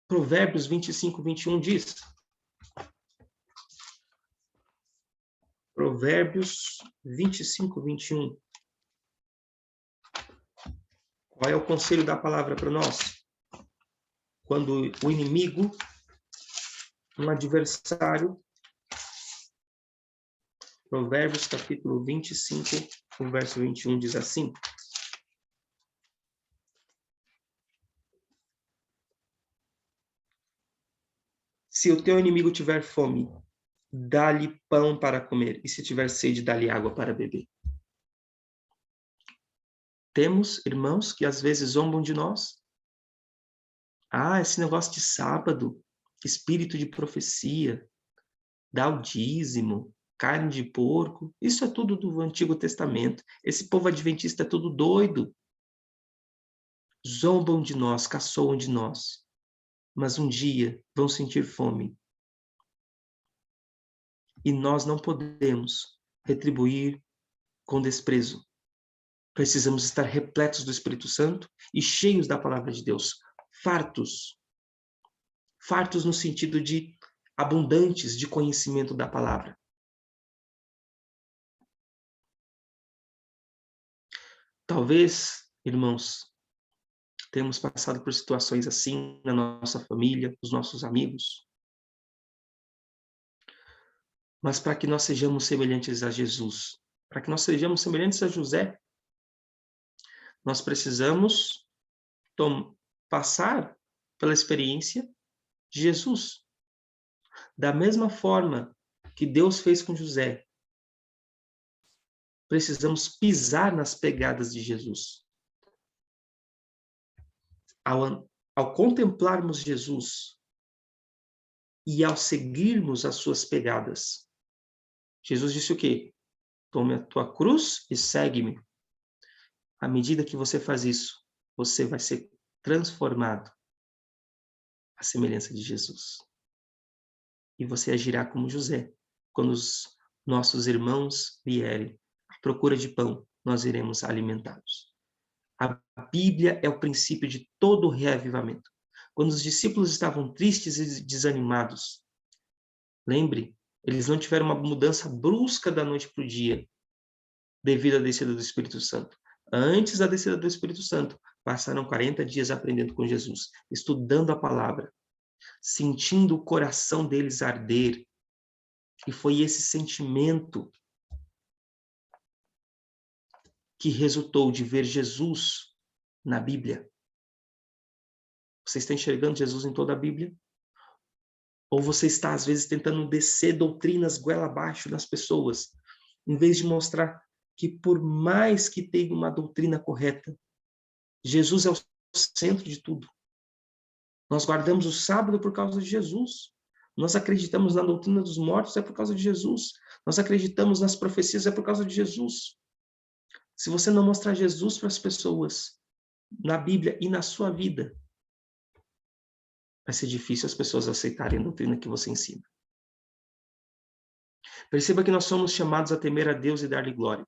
Speaker 2: Provérbios 25, 21 diz? Provérbios 25, 21. Qual é o conselho da palavra para nós? Quando o inimigo, um adversário, Provérbios capítulo 25, o verso 21 diz assim: Se o teu inimigo tiver fome, dá-lhe pão para comer, e se tiver sede, dá-lhe água para beber. Temos irmãos que às vezes zombam de nós. Ah, esse negócio de sábado, espírito de profecia, dá o dízimo, carne de porco, isso é tudo do Antigo Testamento. Esse povo adventista é tudo doido. Zombam de nós, caçoam de nós. Mas um dia vão sentir fome. E nós não podemos retribuir com desprezo. Precisamos estar repletos do Espírito Santo e cheios da palavra de Deus. Fartos. Fartos no sentido de abundantes de conhecimento da palavra. Talvez, irmãos, tenhamos passado por situações assim na nossa família, os nossos amigos. Mas para que nós sejamos semelhantes a Jesus, para que nós sejamos semelhantes a José, nós precisamos passar pela experiência de Jesus. Da mesma forma que Deus fez com José, precisamos pisar nas pegadas de Jesus. Ao contemplarmos Jesus e ao seguirmos as suas pegadas, Jesus disse o quê? Tome a tua cruz e segue-me. À medida que você faz isso, você vai ser transformado à semelhança de Jesus. E você agirá como José. Quando os nossos irmãos vierem à procura de pão, nós iremos alimentá-los. A Bíblia é o princípio de todo o reavivamento. Quando os discípulos estavam tristes e desanimados, lembre, eles não tiveram uma mudança brusca da noite para o dia, devido à descida do Espírito Santo. Antes da descida do Espírito Santo, passaram 40 dias aprendendo com Jesus, estudando a palavra, sentindo o coração deles arder. E foi esse sentimento que resultou de ver Jesus na Bíblia. Você está enxergando Jesus em toda a Bíblia? Ou você está, às vezes, tentando descer doutrinas goela abaixo nas pessoas, em vez de mostrar que, por mais que tenha uma doutrina correta, Jesus é o centro de tudo. Nós guardamos o sábado por causa de Jesus. Nós acreditamos na doutrina dos mortos, é por causa de Jesus. Nós acreditamos nas profecias, é por causa de Jesus. Se você não mostrar Jesus para as pessoas, na Bíblia e na sua vida, vai ser difícil as pessoas aceitarem a doutrina que você ensina. Perceba que nós somos chamados a temer a Deus e dar-lhe glória.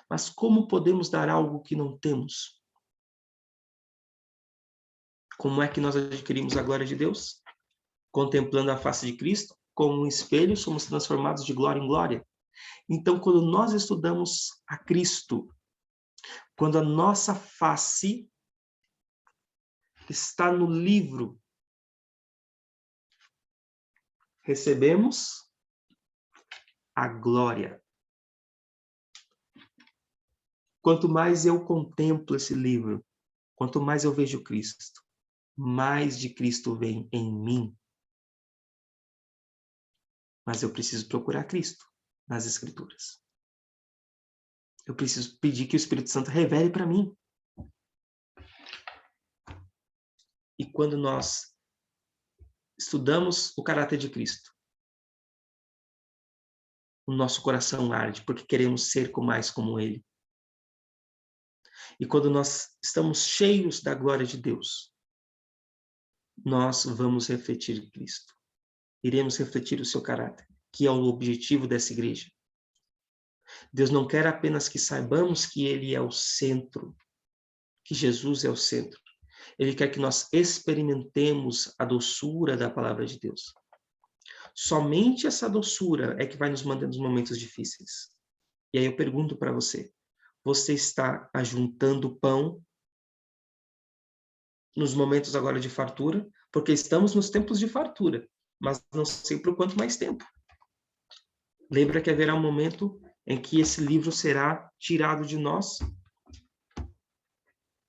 Speaker 2: Mas como podemos dar algo que não temos? Como é que nós adquirimos a glória de Deus? Contemplando a face de Cristo, como um espelho, somos transformados de glória em glória. Então, quando nós estudamos a Cristo, quando a nossa face está no livro, recebemos a glória. Quanto mais eu contemplo esse livro, quanto mais eu vejo Cristo, mais de Cristo vem em mim. Mas eu preciso procurar Cristo nas Escrituras. Eu preciso pedir que o Espírito Santo revele para mim. E quando nós estudamos o caráter de Cristo, o nosso coração arde, porque queremos ser mais como Ele. E quando nós estamos cheios da glória de Deus, nós vamos refletir Cristo. Iremos refletir o seu caráter, que é o objetivo dessa igreja. Deus não quer apenas que saibamos que Ele é o centro, que Jesus é o centro. Ele quer que nós experimentemos a doçura da palavra de Deus. Somente essa doçura é que vai nos manter nos momentos difíceis. E aí eu pergunto para você, você está ajuntando pão nos momentos agora de fartura? Porque estamos nos tempos de fartura, mas não sei por quanto mais tempo. Lembra que haverá um momento em que esse livro será tirado de nós?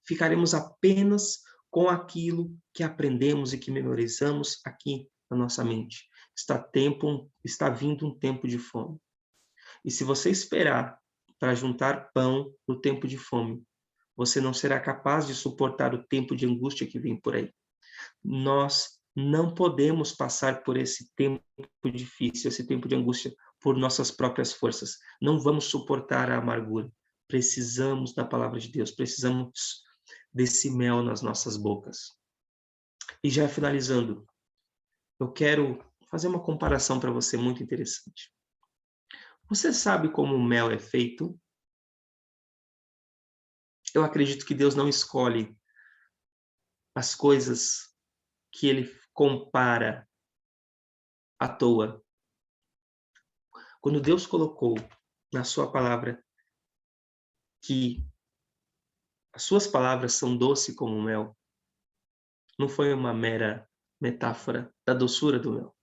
Speaker 2: Ficaremos apenas com aquilo que aprendemos e que memorizamos aqui na nossa mente. Está vindo um tempo de fome. E se você esperar para juntar pão no tempo de fome, você não será capaz de suportar o tempo de angústia que vem por aí. Nós não podemos passar por esse tempo difícil, esse tempo de angústia, por nossas próprias forças. Não vamos suportar a amargura. Precisamos da palavra de Deus, precisamos desse mel nas nossas bocas. E já finalizando, eu quero fazer uma comparação para você muito interessante. Você sabe como o mel é feito? Eu acredito que Deus não escolhe as coisas que Ele compara à toa. Quando Deus colocou na sua palavra que as suas palavras são doces como o mel, não foi uma mera metáfora da doçura do mel.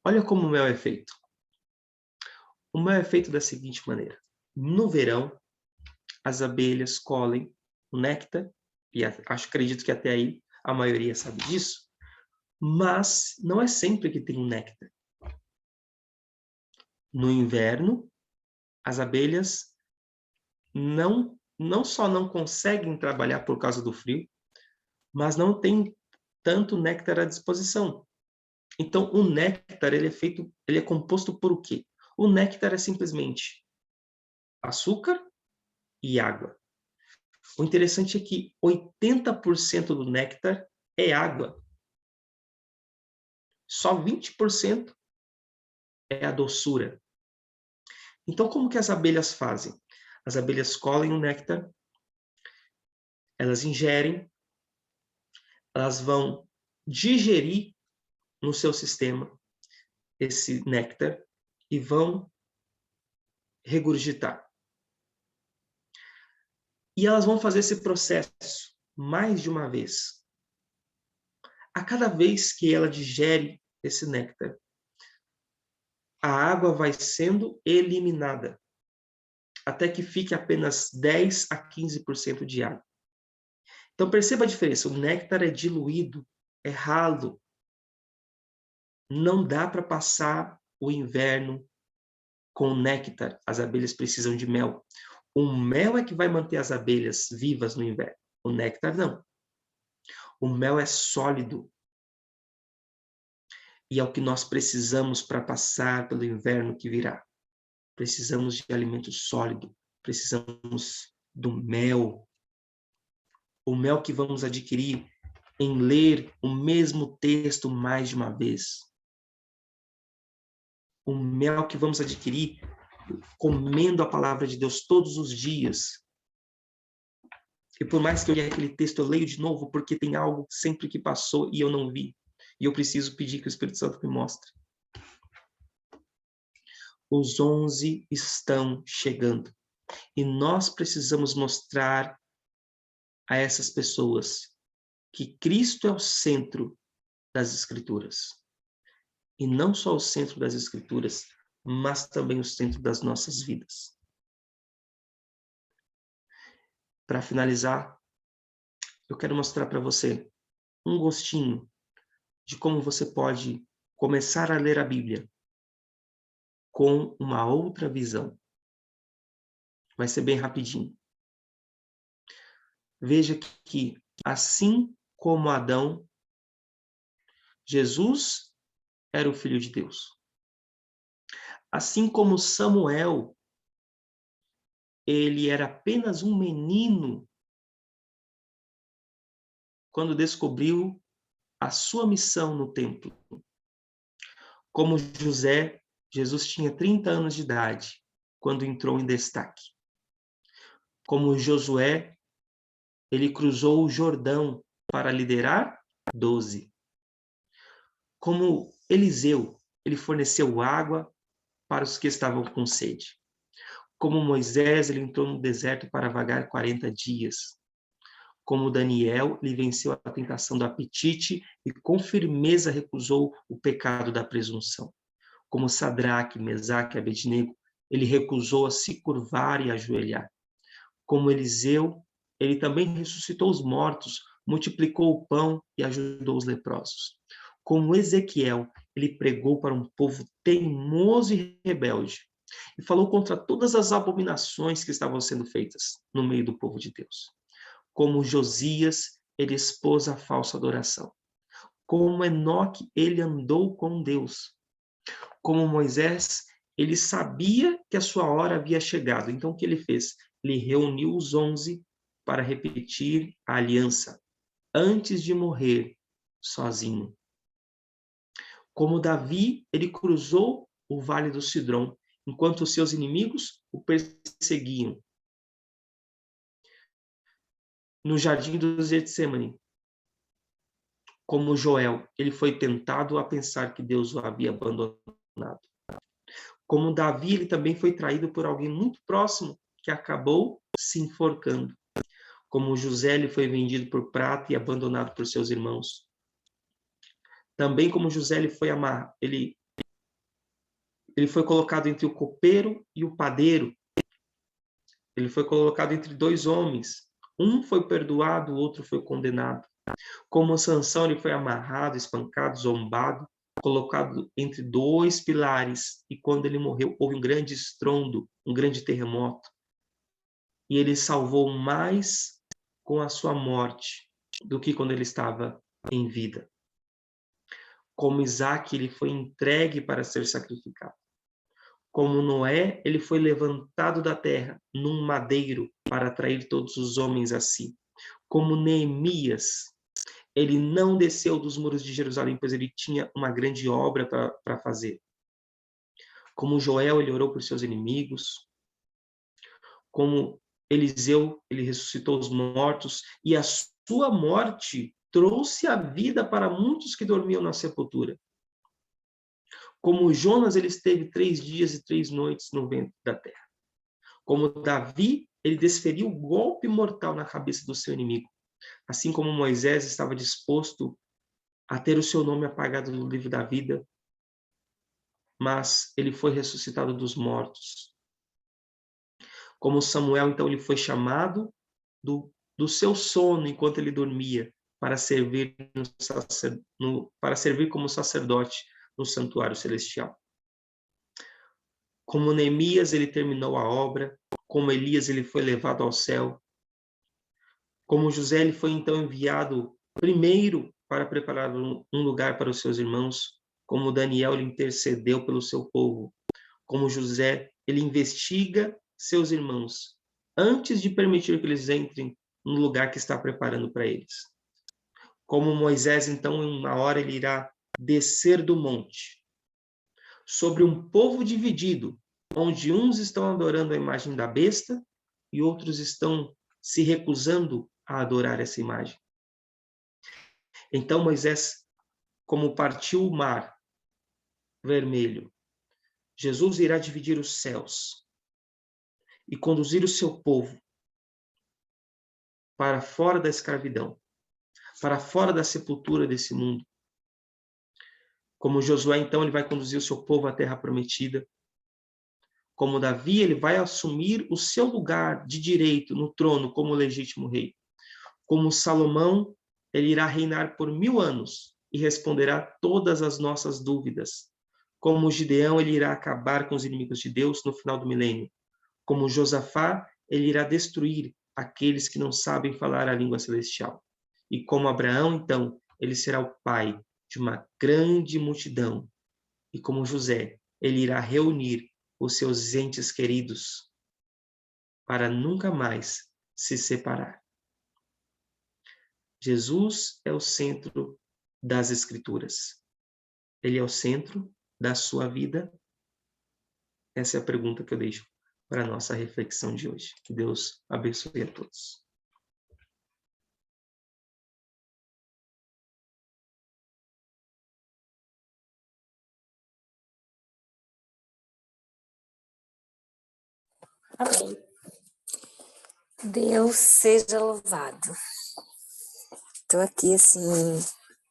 Speaker 2: Olha como o mel é feito. O mel é feito da seguinte maneira. No verão, as abelhas colhem o néctar, e acredito que até aí a maioria sabe disso, mas não é sempre que tem um néctar. No inverno, as abelhas não só não conseguem trabalhar por causa do frio, mas não tem tanto néctar à disposição. Então, o néctar, ele é composto por o quê? O néctar é simplesmente açúcar e água. O interessante é que 80% do néctar é água. Só 20% é a doçura. Então, como que as abelhas fazem? As abelhas colhem o néctar, elas ingerem, elas vão digerir no seu sistema esse néctar e vão regurgitar. E elas vão fazer esse processo mais de uma vez. A cada vez que ela digere esse néctar, a água vai sendo eliminada, até que fique apenas 10 a 15% de água. Então perceba a diferença, o néctar é diluído, é ralo. Não dá para passar o inverno com néctar, as abelhas precisam de mel. O mel é que vai manter as abelhas vivas no inverno, o néctar não. O mel é sólido. E é o que nós precisamos para passar pelo inverno que virá. Precisamos de alimento sólido, precisamos do mel. O mel que vamos adquirir em ler o mesmo texto mais de uma vez. O mel que vamos adquirir comendo a palavra de Deus todos os dias. E por mais que eu leia aquele texto, eu leio de novo, porque tem algo sempre que passou e eu não vi. E eu preciso pedir que o Espírito Santo me mostre. Os 11 estão chegando. E nós precisamos mostrar a essas pessoas que Cristo é o centro das Escrituras. E não só o centro das Escrituras, mas também o centro das nossas vidas. Para finalizar, eu quero mostrar para você um gostinho de como você pode começar a ler a Bíblia com uma outra visão. Vai ser bem rapidinho. Veja que assim como Adão, Jesus era o Filho de Deus. Assim como Samuel, ele era apenas um menino quando descobriu a sua missão no templo. Como José, Jesus tinha 30 anos de idade quando entrou em destaque. Como Josué, ele cruzou o Jordão para liderar 12. Como Eliseu, ele forneceu água para os que estavam com sede. Como Moisés, ele entrou no deserto para vagar 40 dias. Como Daniel, ele venceu a tentação do apetite e com firmeza recusou o pecado da presunção. Como Sadraque, Mesaque e Abednego, ele recusou a se curvar e ajoelhar. Como Eliseu, ele também ressuscitou os mortos, multiplicou o pão e ajudou os leprosos. Como Ezequiel, ele pregou para um povo teimoso e rebelde e falou contra todas as abominações que estavam sendo feitas no meio do povo de Deus. Como Josias, ele expôs a falsa adoração. Como Enoque, ele andou com Deus. Como Moisés, ele sabia que a sua hora havia chegado. Então, o que ele fez? Ele reuniu os 11 para repetir a aliança, antes de morrer sozinho. Como Davi, ele cruzou o vale do Cidrom, enquanto os seus inimigos o perseguiam. No jardim do Getsemane, como Joel, ele foi tentado a pensar que Deus o havia abandonado. Como Davi, ele também foi traído por alguém muito próximo, que acabou se enforcando. Como José, ele foi vendido por prata e abandonado por seus irmãos. Também como José, ele foi colocado entre o copeiro e o padeiro. Ele foi colocado entre dois homens. Um foi perdoado, o outro foi condenado. Como Sansão, ele foi amarrado, espancado, zombado, colocado entre dois pilares. E quando ele morreu, houve um grande estrondo, um grande terremoto. E ele salvou mais com a sua morte do que quando ele estava em vida. Como Isaac, ele foi entregue para ser sacrificado. Como Noé, ele foi levantado da terra num madeiro para atrair todos os homens a si. Como Neemias, ele não desceu dos muros de Jerusalém, pois ele tinha uma grande obra para fazer. Como Joel, ele orou por seus inimigos. Como Eliseu, ele ressuscitou os mortos, e a sua morte trouxe a vida para muitos que dormiam na sepultura. Como Jonas, ele esteve 3 dias e 3 noites no ventre da terra. Como Davi, ele desferiu o golpe mortal na cabeça do seu inimigo. Assim como Moisés estava disposto a ter o seu nome apagado do livro da vida, mas ele foi ressuscitado dos mortos. Como Samuel, então, ele foi chamado do seu sono enquanto ele dormia para servir, para servir como sacerdote no santuário celestial. Como Neemias, ele terminou a obra. Como Elias, ele foi levado ao céu. Como José, ele foi então enviado primeiro para preparar um lugar para os seus irmãos. Como Daniel, ele intercedeu pelo seu povo. Como José, ele investiga seus irmãos antes de permitir que eles entrem no lugar que está preparando para eles. Como Moisés, então, em uma hora ele irá descer do monte sobre um povo dividido, onde uns estão adorando a imagem da besta e outros estão se recusando a adorar essa imagem. Então Moisés, como partiu o mar vermelho, Jesus irá dividir os céus e conduzir o seu povo para fora da escravidão, para fora da sepultura desse mundo. Como Josué, então, ele vai conduzir o seu povo à terra prometida. Como Davi, ele vai assumir o seu lugar de direito no trono como legítimo rei. Como Salomão, ele irá reinar por 1000 anos e responderá todas as nossas dúvidas. Como Gideão, ele irá acabar com os inimigos de Deus no final do milênio. Como Josafá, ele irá destruir aqueles que não sabem falar a língua celestial. E como Abraão, então, ele será o pai de uma grande multidão. E como José, ele irá reunir os seus entes queridos para nunca mais se separar. Jesus é o centro das Escrituras. Ele é o centro da sua vida? Essa é a pergunta que eu deixo para a nossa reflexão de hoje. Que Deus abençoe a todos.
Speaker 1: Amém. Deus seja louvado. Estou aqui, assim,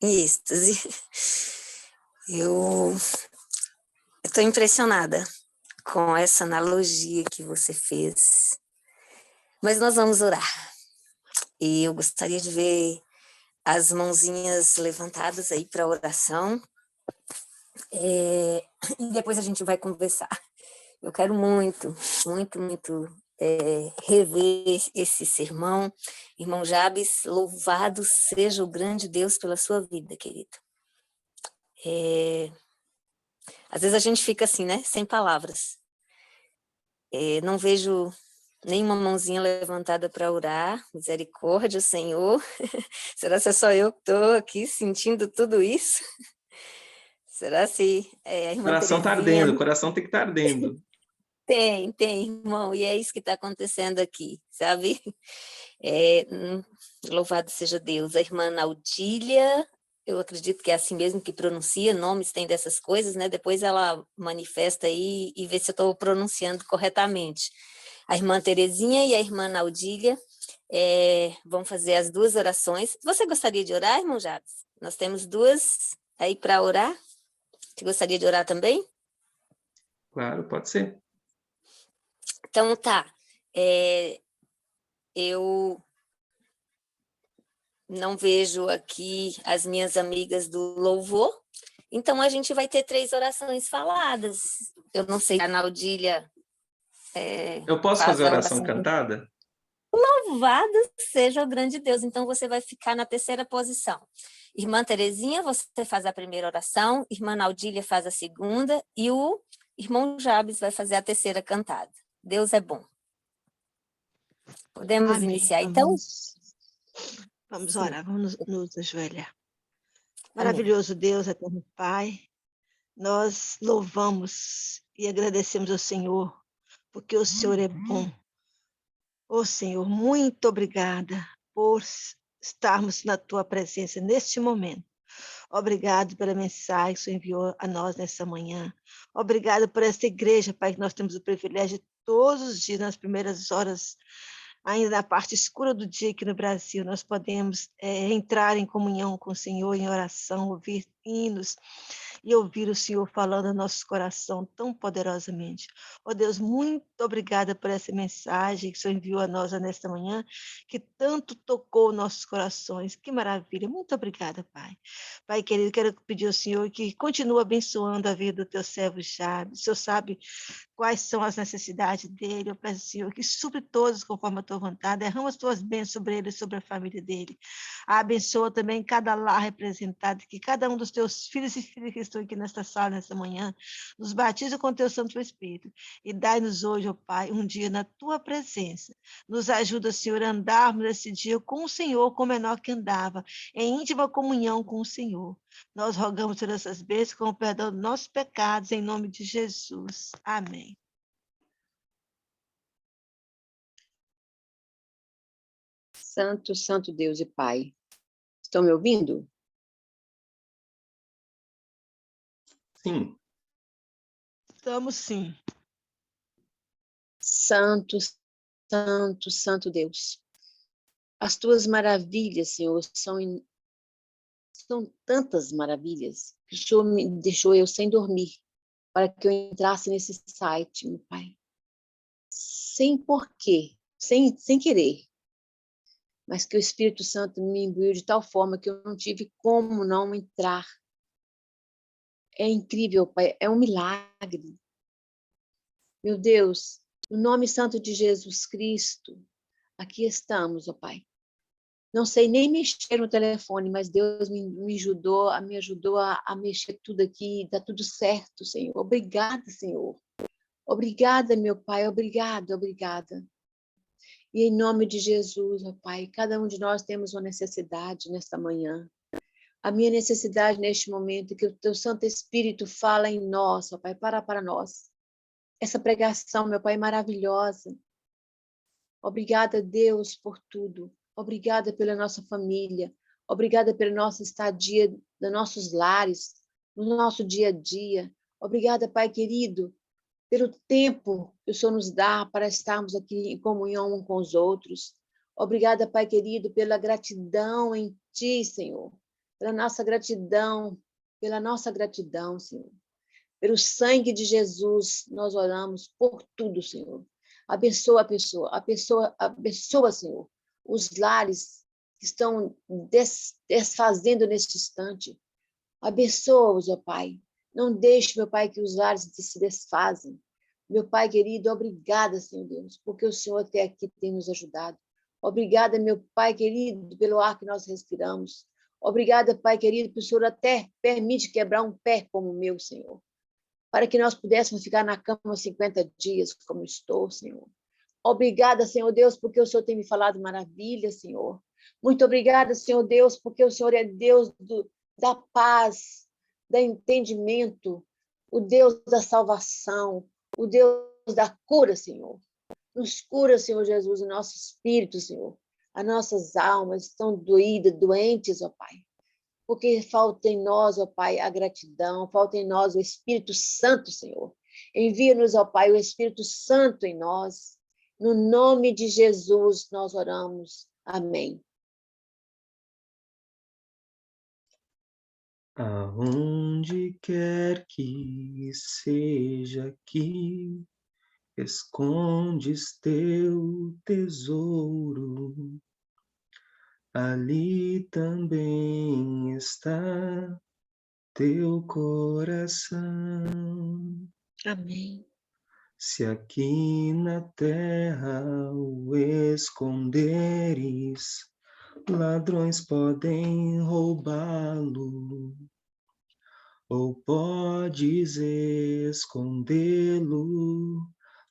Speaker 1: em êxtase. Eu estou impressionada com essa analogia que você fez. Mas nós vamos orar. E eu gostaria de ver as mãozinhas levantadas aí para oração. E depois a gente vai conversar. Eu quero muito, muito, muito rever esse sermão. Irmão Jabes, louvado seja o grande Deus pela sua vida, querido. Às vezes a gente fica assim, né, sem palavras. Não vejo nenhuma mãozinha levantada para orar. Misericórdia, Senhor. Será que é só eu que estou aqui sentindo tudo isso? Será se a irmã
Speaker 2: O coração está
Speaker 1: Terezinha...
Speaker 2: ardendo, o coração tem que estar ardendo.
Speaker 1: Tem, irmão, e é isso que está acontecendo aqui, sabe? Louvado seja Deus. A irmã Naudília, eu acredito que é assim mesmo que pronuncia, nomes tem dessas coisas, né? Depois ela manifesta aí e vê se eu estou pronunciando corretamente. A irmã Terezinha e a irmã Naudília vão fazer as duas orações. Você gostaria de orar, irmão Jabes? Nós temos duas aí para orar. Você gostaria de orar também?
Speaker 2: Claro, pode ser.
Speaker 1: Então, tá. Eu não vejo aqui as minhas amigas do louvor, então a gente vai ter 3 orações faladas. Eu não sei se a Naudília
Speaker 2: Eu posso fazer a oração cantada?
Speaker 1: Louvado seja o grande Deus. Então você vai ficar na terceira posição. Irmã Terezinha, você faz a primeira oração, irmã Naudília faz a segunda e o irmão Jabes vai fazer a terceira cantada. Deus é bom. Podemos
Speaker 4: Amém.
Speaker 1: iniciar, então?
Speaker 4: Vamos
Speaker 1: Sim.
Speaker 4: orar, vamos nos ajoelhar. Maravilhoso Deus, eterno Pai, nós louvamos e agradecemos ao Senhor, porque o Senhor é bom. Ô Senhor, muito obrigada por estarmos na tua presença neste momento. Obrigado pela mensagem que o Senhor enviou a nós nessa manhã. Obrigado por essa igreja, Pai, que nós temos o privilégio de todos os dias, nas primeiras horas, ainda na parte escura do dia aqui no Brasil, nós podemos entrar em comunhão com o Senhor, em oração, ouvir hinos, e ouvir o Senhor falando no nosso coração tão poderosamente. Ó Deus, muito obrigada por essa mensagem que o Senhor enviou a nós nesta manhã, que tanto tocou nossos corações. Que maravilha. Muito obrigada, Pai. Pai querido, quero pedir ao Senhor que continue abençoando a vida do teu servo Jabes. O Senhor sabe quais são as necessidades dele. Eu peço, Senhor, que supre todos conforme a tua vontade. Derrama as tuas bênçãos sobre ele e sobre a família dele. Abençoa também cada lar representado, que cada um dos teus filhos e filhas que estão aqui nesta sala, nesta manhã, nos batiza com teu Santo Espírito. E dai-nos hoje, ó Pai, um dia na tua presença. Nos ajuda, Senhor, a andarmos esse dia com o Senhor, como menor que andava, em íntima comunhão com o Senhor. Nós rogamos por essas bênçãos com o perdão dos nossos pecados, em nome de Jesus. Amém.
Speaker 5: Santo, Santo Deus e Pai. Estão me ouvindo?
Speaker 2: Sim.
Speaker 4: Estamos sim.
Speaker 5: Santo, Santo, Santo Deus. As tuas maravilhas, Senhor, são tantas maravilhas que o Senhor me deixou eu sem dormir para que eu entrasse nesse site, meu Pai. Sem porquê, sem querer. Mas que o Espírito Santo me imbuiu de tal forma que eu não tive como não entrar. É incrível, Pai, é um milagre. Meu Deus, no nome santo de Jesus Cristo, aqui estamos, ó Pai. Não sei nem mexer no telefone, mas Deus me ajudou a mexer tudo aqui, dá tudo certo, Senhor. Obrigada, Senhor. Obrigada, meu Pai, obrigada. E em nome de Jesus, ó Pai, cada um de nós temos uma necessidade nesta manhã. A minha necessidade neste momento é que o Teu Santo Espírito fala em nós, ó Pai, para nós. Essa pregação, meu Pai, é maravilhosa. Obrigada, Deus, por tudo. Obrigada pela nossa família. Obrigada pela nossa estadia nos nossos lares, no nosso dia a dia. Obrigada, Pai querido, pelo tempo que o Senhor nos dá para estarmos aqui em comunhão uns com os outros. Obrigada, Pai querido, pela gratidão em Ti, Senhor. Pela nossa gratidão, Senhor. Pelo sangue de Jesus, nós oramos por tudo, Senhor. Abençoa abençoa, Senhor, os lares que estão desfazendo neste instante. Abençoa-os, ó Pai. Não deixe, meu Pai, que os lares se desfazem. Meu Pai querido, obrigada, Senhor Deus, porque o Senhor até aqui tem nos ajudado. Obrigada, meu Pai querido, pelo ar que nós respiramos. Obrigada, Pai querido, que o Senhor até permite quebrar um pé como o meu, Senhor, para que nós pudéssemos ficar na cama 50 dias, como estou, Senhor. Obrigada, Senhor Deus, porque o Senhor tem me falado maravilha, Senhor. Muito obrigada, Senhor Deus, porque o Senhor é Deus da paz, do entendimento, o Deus da salvação, o Deus da cura, Senhor. Nos cura, Senhor Jesus, o nosso espírito, Senhor. As nossas almas estão doentes, ó Pai. Porque falta em nós, ó Pai, a gratidão, falta em nós o Espírito Santo, Senhor. Envia-nos, ó Pai, o Espírito Santo em nós. No nome de Jesus nós oramos. Amém.
Speaker 2: Aonde quer que seja que escondes teu tesouro, ali também está teu coração.
Speaker 4: Amém.
Speaker 2: Se aqui na terra o esconderes, ladrões podem roubá-lo, ou podes escondê-lo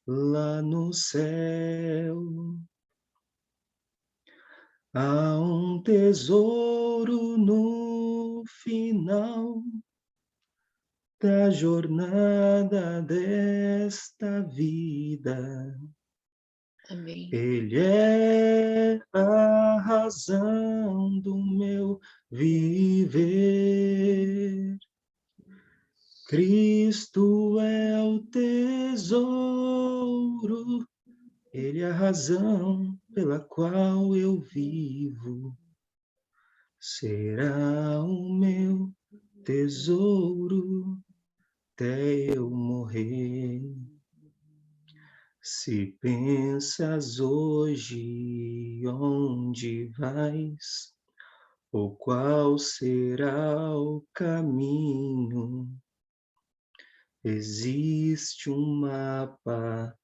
Speaker 2: lá no céu. Há um tesouro no final da jornada desta vida,
Speaker 5: Amém.
Speaker 2: Ele é a razão do meu viver. Cristo é o tesouro, Ele é a razão pela qual eu vivo. Será o meu tesouro até eu morrer. Se pensas hoje onde vais, ou qual será o caminho, existe um mapa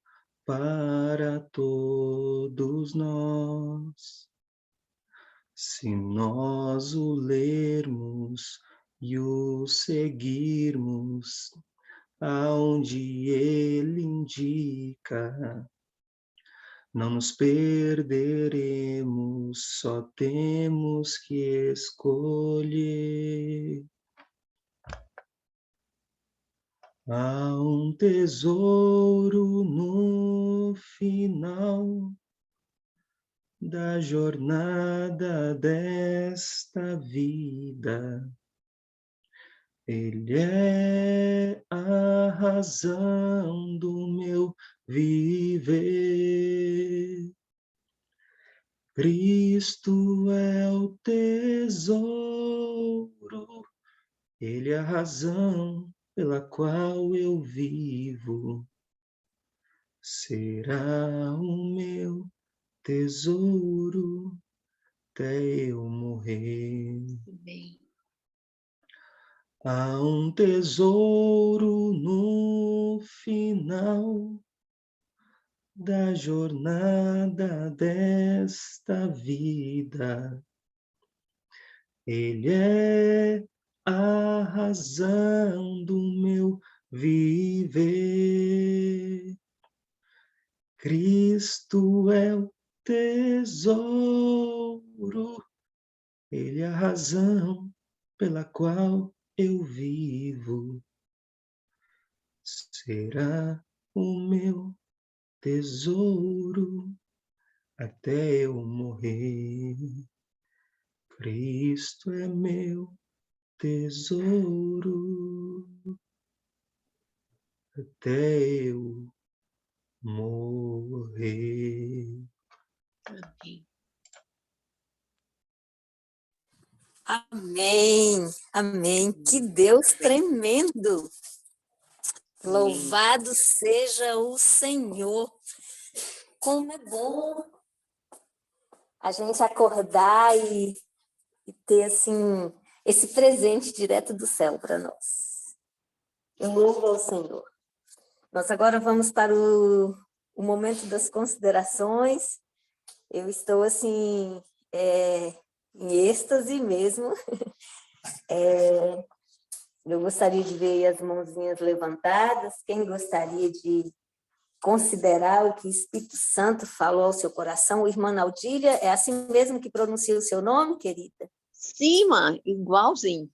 Speaker 2: para todos nós. Se nós o lermos e o seguirmos, aonde ele indica, não nos perderemos, só temos que escolher. Há um tesouro no final da jornada desta vida. Ele é a razão do meu viver. Cristo é o tesouro, Ele é a razão pela qual eu vivo. Será o meu tesouro até eu morrer.
Speaker 5: Amém.
Speaker 2: Há um tesouro no final da jornada desta vida. Ele é a razão do meu viver. Cristo é o tesouro, Ele é a razão pela qual eu vivo. Será o meu tesouro até eu morrer. Cristo é meu tesouro até eu morrer.
Speaker 5: Amém.
Speaker 1: Amém, amém. Que Deus tremendo! Louvado seja o Senhor. Como é bom a gente acordar e ter assim esse presente direto do céu para nós. Eu louvo ao Senhor. Nós agora vamos para o momento das considerações. Eu estou assim em êxtase mesmo. Eu gostaria de ver as mãozinhas levantadas. Quem gostaria de considerar o que o Espírito Santo falou ao seu coração? Irmã Naudília, é assim mesmo que pronuncia o seu nome, querida?
Speaker 5: Sim, mãe, igualzinho.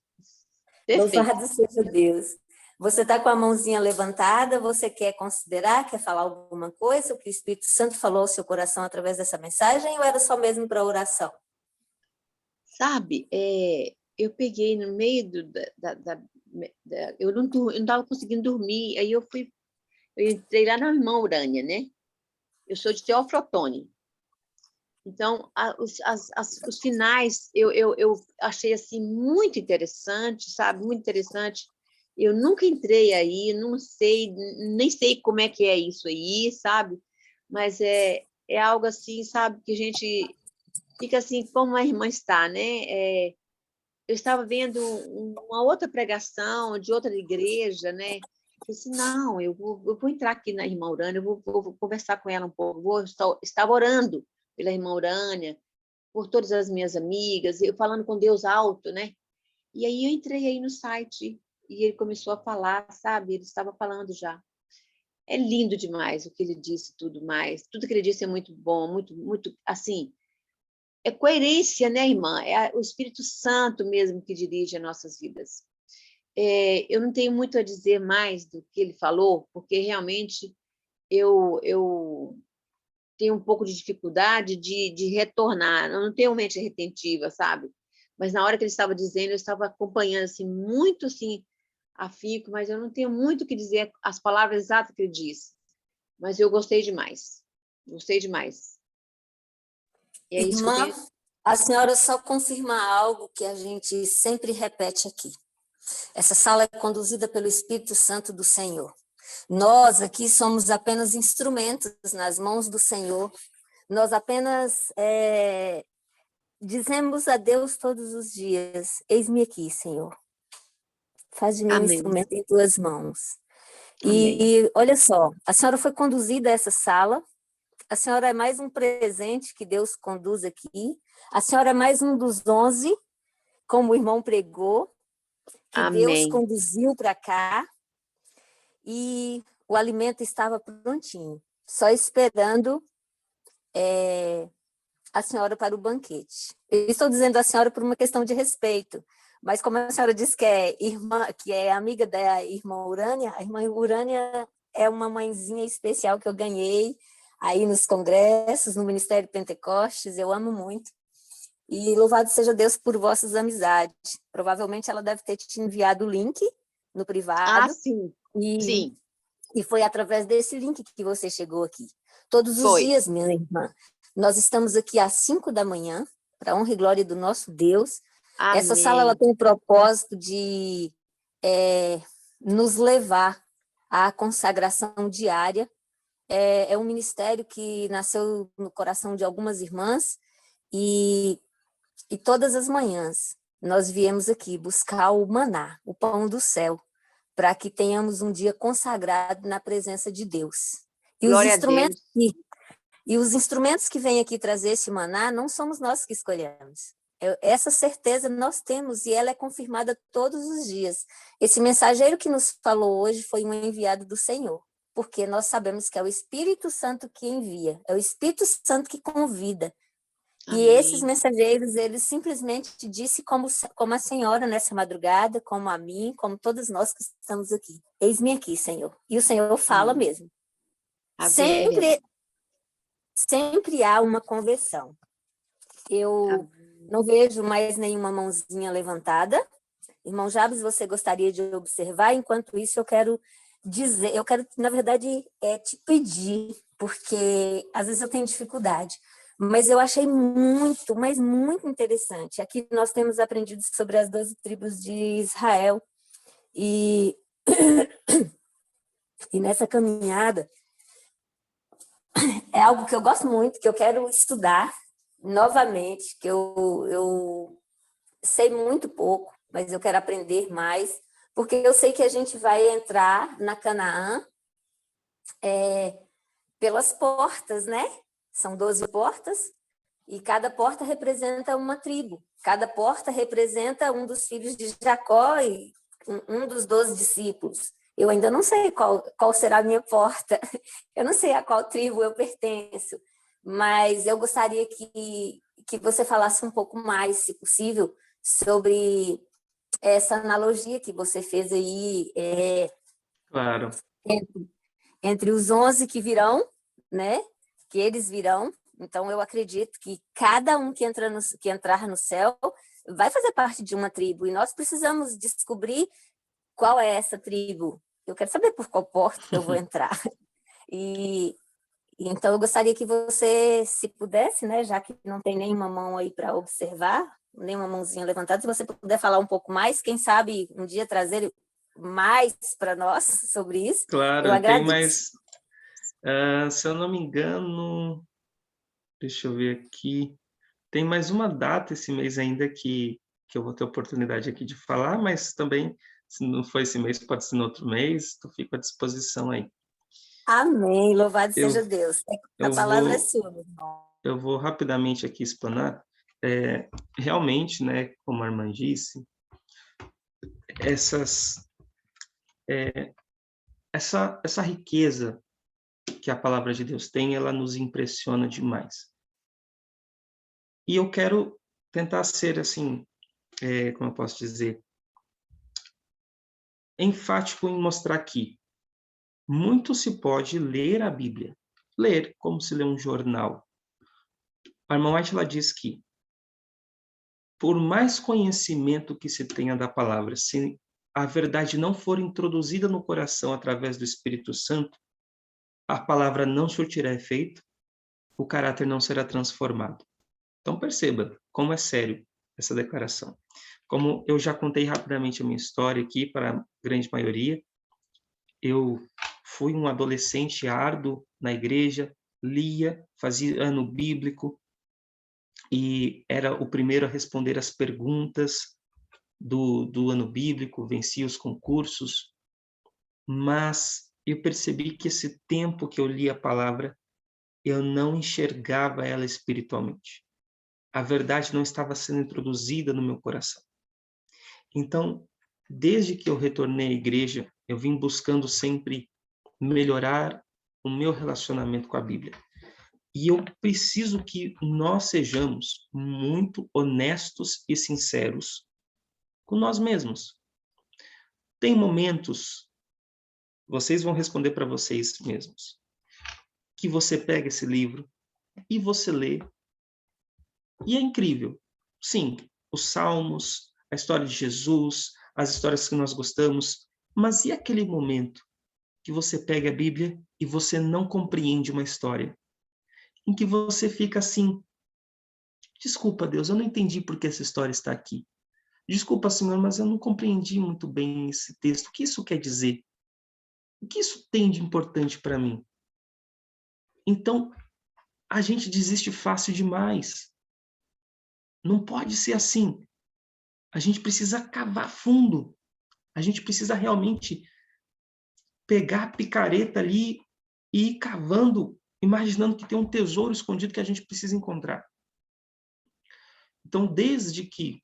Speaker 5: Perfeito.
Speaker 1: Louvado seja Deus. Você está com a mãozinha levantada, você quer considerar, quer falar alguma coisa, o que o Espírito Santo falou ao seu coração através dessa mensagem, ou era só mesmo para oração?
Speaker 5: Sabe, eu peguei no meio eu não estava conseguindo dormir, aí eu entrei lá na irmã Urânia, né? Eu sou de Teoflotone. Então, os finais eu achei assim muito interessante, sabe? Muito interessante. Eu nunca entrei aí, não sei, nem sei como é que é isso aí, sabe? Mas é algo assim, sabe? Que a gente fica assim, como a irmã está, né? Eu estava vendo uma outra pregação de outra igreja, né? Eu disse, não, eu vou entrar aqui na irmã Urânia, eu vou conversar com ela um pouco, estava orando pela irmã Urânia, por todas as minhas amigas, eu falando com Deus alto, né? E aí eu entrei aí no site e ele começou a falar, sabe? Ele estava falando já. É lindo demais o que ele disse, tudo mais. Tudo que ele disse é muito bom, muito, muito, assim, é coerência, né, irmã? É o Espírito Santo mesmo que dirige as nossas vidas. Eu não tenho muito a dizer mais do que ele falou, porque realmente eu tenho um pouco de dificuldade de retornar, eu não tenho mente retentiva, sabe? Mas na hora que ele estava dizendo, eu estava acompanhando, assim, muito, assim, afinco, mas eu não tenho muito o que dizer, as palavras exatas que ele disse. Mas eu gostei demais. Gostei demais. E é isso que eu
Speaker 1: Irmã,
Speaker 5: tenho.
Speaker 1: a senhora só confirma algo que a gente sempre repete aqui. Essa sala é conduzida pelo Espírito Santo do Senhor. Nós aqui somos apenas instrumentos nas mãos do Senhor. Nós apenas dizemos a Deus todos os dias: eis-me aqui, Senhor. Faz de mim um
Speaker 5: Amém.
Speaker 1: instrumento em tuas mãos.
Speaker 5: Amém.
Speaker 1: E olha só, a senhora foi conduzida a essa sala. A senhora é mais um presente que Deus conduz aqui. A senhora é mais um dos 11, como o irmão pregou, que Deus
Speaker 5: Amém.
Speaker 1: conduziu para cá. E o alimento estava prontinho, só esperando a senhora para o banquete. Eu estou dizendo a senhora por uma questão de respeito, mas como a senhora disse que é irmã, que é amiga da irmã Urânia, a irmã Urânia é uma mãezinha especial que eu ganhei aí nos congressos, no Ministério Pentecostes, eu amo muito. E louvado seja Deus por vossas amizades. Provavelmente ela deve ter te enviado o link no privado.
Speaker 5: Sim.
Speaker 1: E,
Speaker 5: Sim.
Speaker 1: e foi através desse link que você chegou aqui. Todos os
Speaker 5: Foi.
Speaker 1: dias, minha irmã, nós estamos aqui às 5 da manhã, para honra e glória do nosso Deus.
Speaker 5: Amém.
Speaker 1: Essa sala ela tem o propósito de nos levar à consagração diária. É um ministério que nasceu no coração de algumas irmãs e todas as manhãs nós viemos aqui buscar o maná, o pão do céu, para que tenhamos um dia consagrado na presença de Deus.
Speaker 5: Glória a Deus.
Speaker 1: E os instrumentos que vêm aqui trazer esse maná não somos nós que escolhemos. Essa certeza nós temos e ela é confirmada todos os dias. Esse mensageiro que nos falou hoje foi um enviado do Senhor, porque nós sabemos que é o Espírito Santo que envia, é o Espírito Santo que convida.
Speaker 5: Amém.
Speaker 1: E esses mensageiros, eles simplesmente disse como a senhora nessa madrugada, como a mim, como todos nós que estamos aqui. Eis-me aqui, Senhor. E o Senhor fala
Speaker 5: Amém.
Speaker 1: mesmo. Sempre há uma conversão. Eu não vejo mais nenhuma mãozinha levantada. Irmão Jabes, você gostaria de observar? Enquanto isso, eu quero, na verdade, te pedir, porque às vezes eu tenho dificuldade, mas eu achei muito, mas muito interessante. Aqui nós temos aprendido sobre as 12 tribos de Israel, e nessa caminhada, é algo que eu gosto muito, que eu quero estudar novamente, que eu sei muito pouco, mas eu quero aprender mais, porque eu sei que a gente vai entrar na Canaã pelas portas, né? São 12 portas, e cada porta representa uma tribo. Cada porta representa um dos filhos de Jacó e um dos 12 discípulos. Eu ainda não sei qual será a minha porta, eu não sei a qual tribo eu pertenço, mas eu gostaria que você falasse um pouco mais, se possível, sobre essa analogia que você fez aí
Speaker 2: Claro.
Speaker 1: entre os 11 que virão, né? Que eles virão. Então, eu acredito que cada um que entrar no céu vai fazer parte de uma tribo, e nós precisamos descobrir qual é essa tribo. Eu quero saber por qual porta eu vou entrar. Então, eu gostaria que você, se pudesse, né, já que não tem nenhuma mão aí para observar, nenhuma mãozinha levantada, se você puder falar um pouco mais, quem sabe um dia trazer mais para nós sobre isso,
Speaker 2: Claro,
Speaker 1: eu
Speaker 2: tem
Speaker 1: agradeço.
Speaker 2: mais, se eu não me engano, deixa eu ver aqui, tem mais uma data esse mês ainda que eu vou ter oportunidade aqui de falar, mas também, se não for esse mês, pode ser no outro mês, eu fico à disposição aí.
Speaker 1: Amém, louvado
Speaker 2: Eu,
Speaker 1: seja Deus. A
Speaker 2: eu
Speaker 1: palavra é
Speaker 2: vou,
Speaker 1: sua, meu irmão.
Speaker 2: eu vou rapidamente aqui explanar. Realmente, né, como a irmã disse, essa riqueza que a palavra de Deus tem, ela nos impressiona demais. E eu quero tentar ser, assim, como eu posso dizer, enfático em mostrar que muito se pode ler a Bíblia, ler, como se lê um jornal. A irmã White, ela diz que, por mais conhecimento que se tenha da palavra, se a verdade não for introduzida no coração através do Espírito Santo, a palavra não surtirá efeito, o caráter não será transformado. Então perceba como é sério essa declaração. Como eu já contei rapidamente a minha história aqui para a grande maioria, eu fui um adolescente árduo na igreja, lia, fazia ano bíblico, e era o primeiro a responder as perguntas do ano bíblico, vencia os concursos, mas eu percebi que esse tempo que eu lia a palavra, eu não enxergava ela espiritualmente. A verdade não estava sendo introduzida no meu coração. Então, desde que eu retornei à igreja, eu vim buscando sempre melhorar o meu relacionamento com a Bíblia. E eu preciso que nós sejamos muito honestos e sinceros com nós mesmos. Tem momentos, vocês vão responder para vocês mesmos, que você pega esse livro e você lê, e é incrível. Sim, os Salmos, a história de Jesus, as histórias que nós gostamos, mas e aquele momento que você pega a Bíblia e você não compreende uma história? Em que você fica assim, desculpa, Deus, eu não entendi por que essa história está aqui. Desculpa, Senhor, mas eu não compreendi muito bem esse texto. O que isso quer dizer? O que isso tem de importante para mim? Então, a gente desiste fácil demais. Não pode ser assim. A gente precisa cavar fundo. A gente precisa realmente pegar a picareta ali e ir cavando, imaginando que tem um tesouro escondido que a gente precisa encontrar. Então, desde que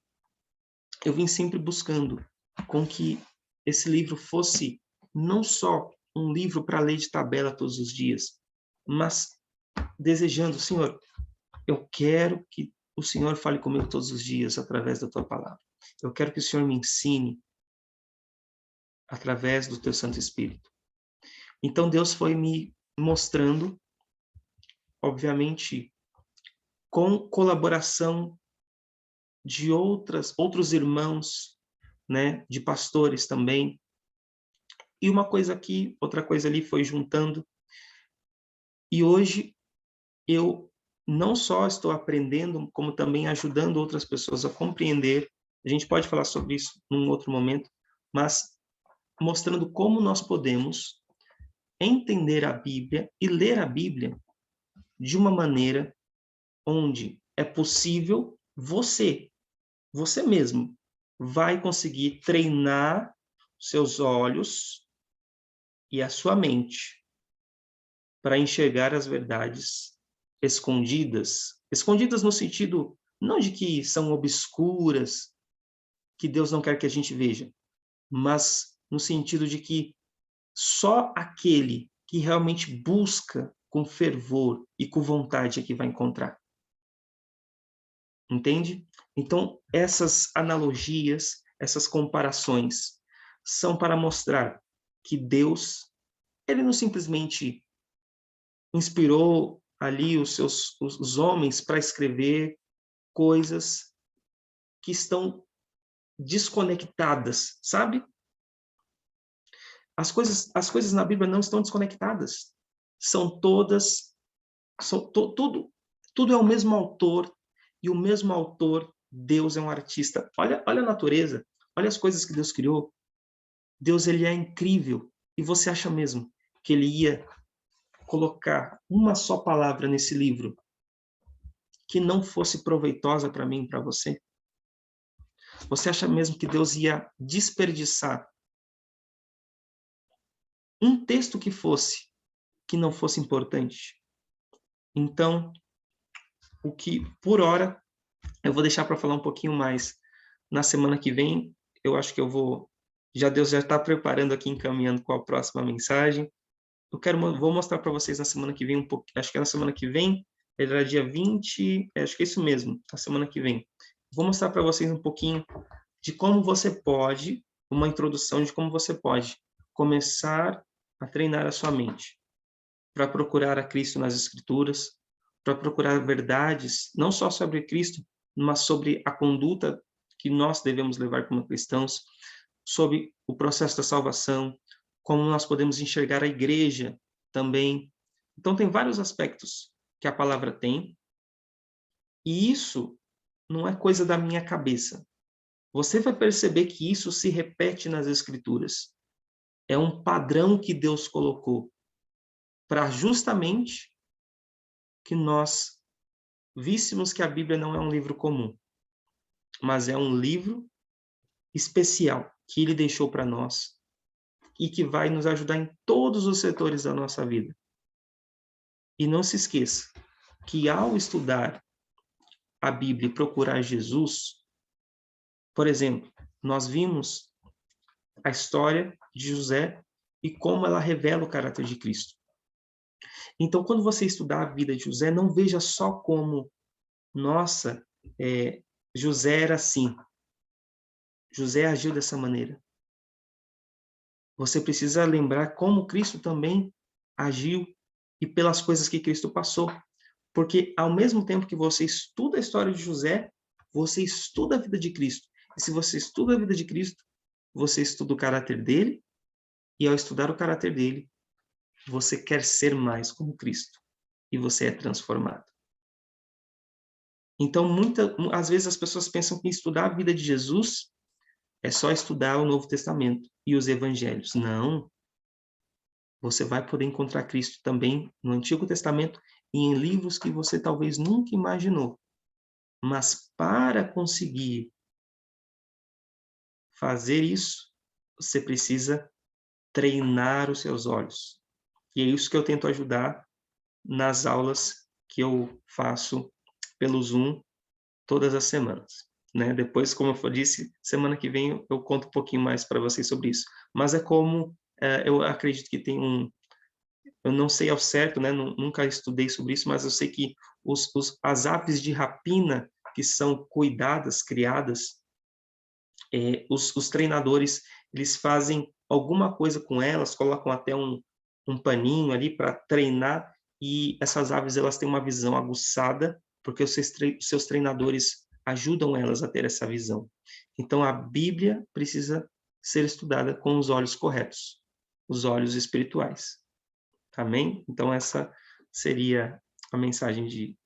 Speaker 2: eu vim sempre buscando com que esse livro fosse não só um livro para ler de tabela todos os dias, mas desejando, Senhor, eu quero que o Senhor fale comigo todos os dias através da tua palavra. Eu quero que o Senhor me ensine através do teu Santo Espírito. Então Deus foi me mostrando, obviamente, com colaboração de outros irmãos, né, de pastores também. E uma coisa aqui, outra coisa ali foi juntando. E hoje eu não só estou aprendendo, como também ajudando outras pessoas a compreender. A gente pode falar sobre isso num outro momento, mas mostrando como nós podemos entender a Bíblia e ler a Bíblia de uma maneira onde é possível você mesmo vai conseguir treinar seus olhos e a sua mente para enxergar as verdades escondidas no sentido não de que são obscuras, que Deus não quer que a gente veja, mas no sentido de que só aquele que realmente busca com fervor e com vontade é que vai encontrar. Entende? Então, essas analogias, essas comparações, são para mostrar que Deus, ele não simplesmente inspirou ali os homens para escrever coisas que estão desconectadas, sabe? As coisas na Bíblia não estão desconectadas. São todas, tudo é o mesmo autor, e o mesmo autor, Deus é um artista. Olha a natureza, olha as coisas que Deus criou. Deus, ele é incrível. E você acha mesmo que ele ia colocar uma só palavra nesse livro que não fosse proveitosa para mim e para você? Você acha mesmo que Deus ia desperdiçar um texto que não fosse importante? Então, o que, por hora, eu vou deixar para falar um pouquinho mais na semana que vem. Eu acho que Deus já está preparando aqui, encaminhando com a próxima mensagem. Vou mostrar para vocês na semana que vem acho que é na semana que vem, era dia 20, acho que é isso mesmo, na semana que vem. Vou mostrar para vocês um pouquinho de como você pode, uma introdução de como você pode começar a treinar a sua mente. para procurar a Cristo nas Escrituras, para procurar verdades, não só sobre Cristo, mas sobre a conduta que nós devemos levar como cristãos, sobre o processo da salvação, como nós podemos enxergar a igreja também. Então, tem vários aspectos que a palavra tem, e isso não é coisa da minha cabeça. Você vai perceber que isso se repete nas Escrituras. É um padrão que Deus colocou para justamente que nós víssemos que a Bíblia não é um livro comum, mas é um livro especial que Ele deixou para nós e que vai nos ajudar em todos os setores da nossa vida. E não se esqueça que ao estudar a Bíblia e procurar Jesus, por exemplo, nós vimos a história de José e como ela revela o caráter de Cristo. Então, quando você estudar a vida de José, não veja só como, nossa, José era assim, José agiu dessa maneira. Você precisa lembrar como Cristo também agiu e pelas coisas que Cristo passou. Porque ao mesmo tempo que você estuda a história de José, você estuda a vida de Cristo. E se você estuda a vida de Cristo, você estuda o caráter dele, e ao estudar o caráter dele, você quer ser mais como Cristo. E você é transformado. Então, às vezes as pessoas pensam que estudar a vida de Jesus é só estudar o Novo Testamento e os Evangelhos. Não. Você vai poder encontrar Cristo também no Antigo Testamento e em livros que você talvez nunca imaginou. Mas para conseguir fazer isso, você precisa treinar os seus olhos. E é isso que eu tento ajudar nas aulas que eu faço pelo Zoom todas as semanas. Né? Depois, como eu disse, semana que vem eu conto um pouquinho mais para vocês sobre isso. Mas é como, eu acredito que tem eu não sei ao certo, né? Nunca estudei sobre isso, mas eu sei que as aves de rapina que são cuidadas, criadas, os treinadores, eles fazem alguma coisa com elas, colocam até um paninho ali para treinar, e essas aves elas têm uma visão aguçada, porque os seus treinadores ajudam elas a ter essa visão. Então, a Bíblia precisa ser estudada com os olhos corretos, os olhos espirituais. Amém? Então, essa seria a mensagem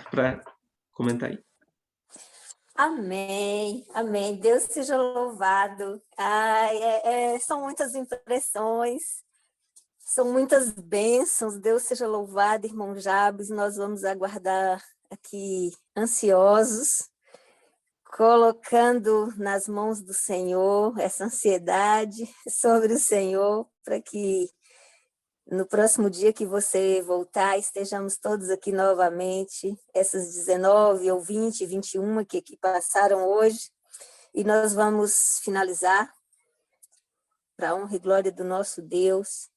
Speaker 2: para comentar aí.
Speaker 1: Amém, amém. Deus seja louvado. Ai, são muitas impressões, são muitas bênçãos. Deus seja louvado, irmão Jabes. Nós vamos aguardar aqui ansiosos, colocando nas mãos do Senhor essa ansiedade sobre o Senhor, para que no próximo dia que você voltar, estejamos todos aqui novamente, essas 19 ou 20, 21 que passaram hoje, e nós vamos finalizar para a honra e glória do nosso Deus.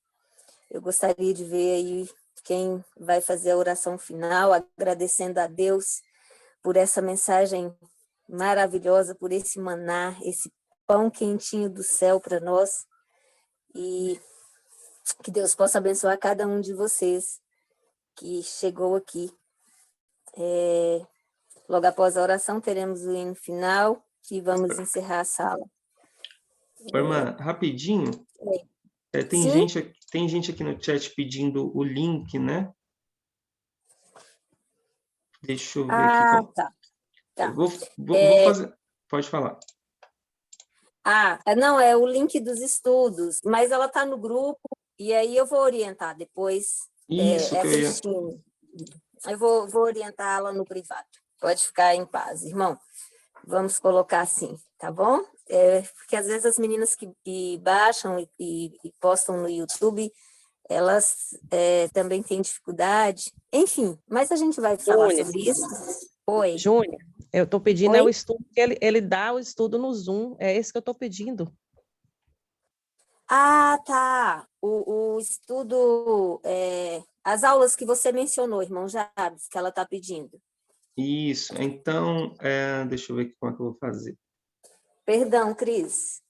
Speaker 1: Eu gostaria de ver aí quem vai fazer a oração final, agradecendo a Deus por essa mensagem maravilhosa, por esse maná, esse pão quentinho do céu para nós, e que Deus possa abençoar cada um de vocês que chegou aqui. Logo após a oração, teremos o hino final e vamos encerrar a sala.
Speaker 2: Irmã, rapidinho, tem gente aqui no chat pedindo o link, né? Deixa eu ver aqui.
Speaker 1: Tá.
Speaker 2: Eu vou fazer. Pode falar.
Speaker 1: Não, é o link dos estudos, mas ela está no grupo, e aí eu vou orientar depois.
Speaker 2: Isso que eu ia...
Speaker 1: Eu vou orientá-la no privado. Pode ficar em paz, irmão. Vamos colocar assim, tá bom? Porque às vezes as meninas que baixam e postam no YouTube, elas também têm dificuldade. Enfim, mas a gente vai falar sobre isso. Oi.
Speaker 6: Júnior, eu estou pedindo o estudo, que ele dá o estudo no Zoom, é esse que eu estou pedindo.
Speaker 1: Tá. O estudo, as aulas que você mencionou, irmão Jabes, que ela está pedindo.
Speaker 2: Isso, então, deixa eu ver como é que eu vou fazer.
Speaker 1: Perdão, Cris.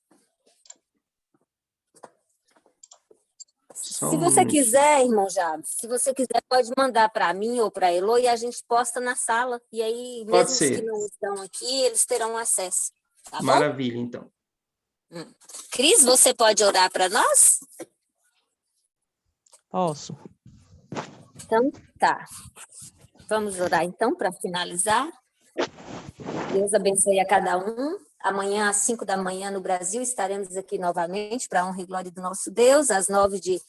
Speaker 2: Só
Speaker 1: Se
Speaker 2: um
Speaker 1: você
Speaker 2: momento.
Speaker 1: quiser, irmão Jabes, se você quiser, pode mandar para mim ou para a Elo e a gente posta na sala. E aí,
Speaker 2: Pode
Speaker 1: mesmo os que
Speaker 2: ser.
Speaker 1: não estão aqui, eles terão acesso. Tá bom?
Speaker 2: Maravilha, então.
Speaker 1: Cris, você pode orar para nós?
Speaker 6: Posso.
Speaker 1: Então, tá. Vamos orar então para finalizar. Deus abençoe a cada um. Amanhã, às 5 da manhã, no Brasil, estaremos aqui novamente para a honra e glória do nosso Deus, às 9 de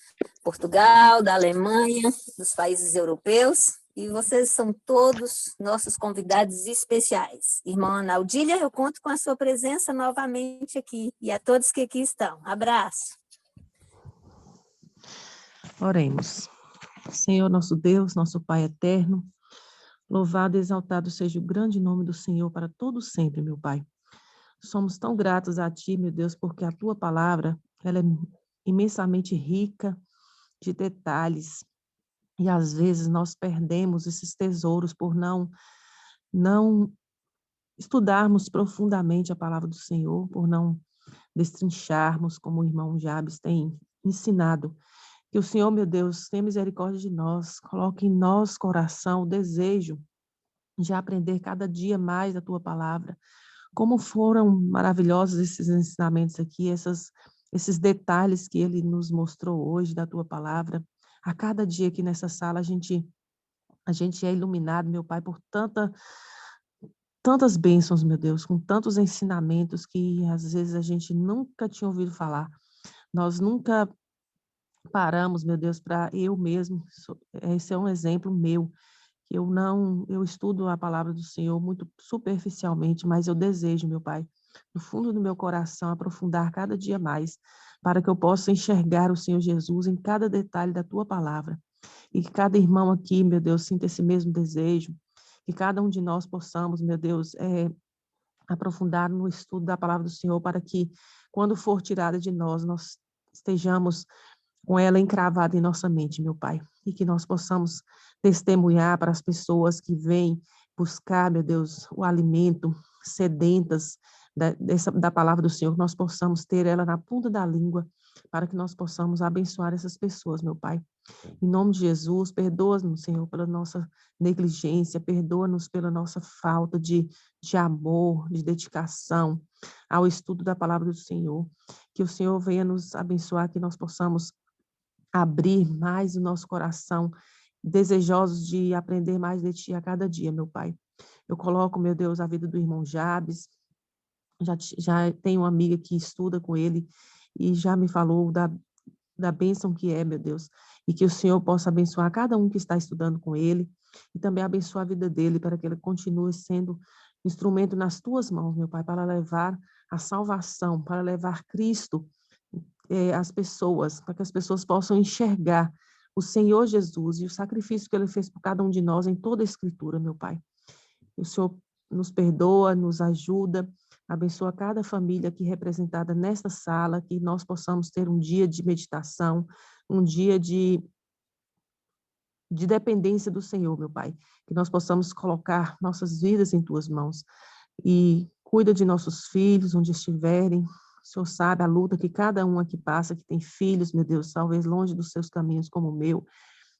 Speaker 1: Portugal, da Alemanha, dos países europeus. E vocês são todos nossos convidados especiais. Irmã Ana Aldília, eu conto com a sua presença novamente aqui. E a todos que aqui estão. Abraço.
Speaker 6: Oremos. Senhor, nosso Deus, nosso Pai eterno, louvado e exaltado seja o grande nome do Senhor para todo sempre, meu Pai. Somos tão gratos a Ti, meu Deus, porque a Tua palavra, ela é imensamente rica de detalhes, e às vezes nós perdemos esses tesouros por não estudarmos profundamente a palavra do Senhor, por não destrincharmos, como o irmão Jabes tem ensinado. Que o Senhor, meu Deus, tenha misericórdia de nós, coloque em nós, coração, o desejo de aprender cada dia mais da Tua palavra. Como foram maravilhosos esses ensinamentos aqui, esses detalhes que Ele nos mostrou hoje da Tua palavra. A cada dia aqui nessa sala, a gente é iluminado, meu Pai, por tantas bênçãos, meu Deus, com tantos ensinamentos que às vezes a gente nunca tinha ouvido falar. Nós nunca paramos, meu Deus, para eu mesmo, esse é um exemplo meu, que eu estudo a palavra do Senhor muito superficialmente, mas eu desejo, meu Pai, no fundo do meu coração, aprofundar cada dia mais, para que eu possa enxergar o Senhor Jesus em cada detalhe da Tua palavra. E que cada irmão aqui, meu Deus, sinta esse mesmo desejo, que cada um de nós possamos, meu Deus, aprofundar no estudo da palavra do Senhor, para que, quando for tirada de nós estejamos com ela encravada em nossa mente, meu Pai, e que nós possamos testemunhar para as pessoas que vêm buscar, meu Deus, o alimento, sedentas da palavra do Senhor, que nós possamos ter ela na ponta da língua, para que nós possamos abençoar essas pessoas, meu Pai. Em nome de Jesus, perdoa-nos, Senhor, pela nossa negligência, perdoa-nos pela nossa falta de amor, de dedicação ao estudo da palavra do Senhor. Que o Senhor venha nos abençoar, que nós possamos abrir mais o nosso coração, desejosos de aprender mais de Ti a cada dia, meu Pai. Eu coloco, meu Deus, a vida do irmão Jabes, já tenho uma amiga que estuda com ele e já me falou da bênção que é, meu Deus, e que o Senhor possa abençoar cada um que está estudando com ele e também abençoar a vida dele para que ele continue sendo instrumento nas Tuas mãos, meu Pai, para levar a salvação, para levar Cristo às pessoas, para que as pessoas possam enxergar o Senhor Jesus e o sacrifício que Ele fez por cada um de nós em toda a Escritura, meu Pai. O Senhor nos perdoa, nos ajuda, abençoa cada família aqui representada nesta sala, que nós possamos ter um dia de meditação, um dia de dependência do Senhor, meu Pai, que nós possamos colocar nossas vidas em Tuas mãos e cuida de nossos filhos, onde estiverem. O Senhor sabe a luta que cada um aqui passa, que tem filhos, meu Deus, talvez longe dos Seus caminhos como o meu,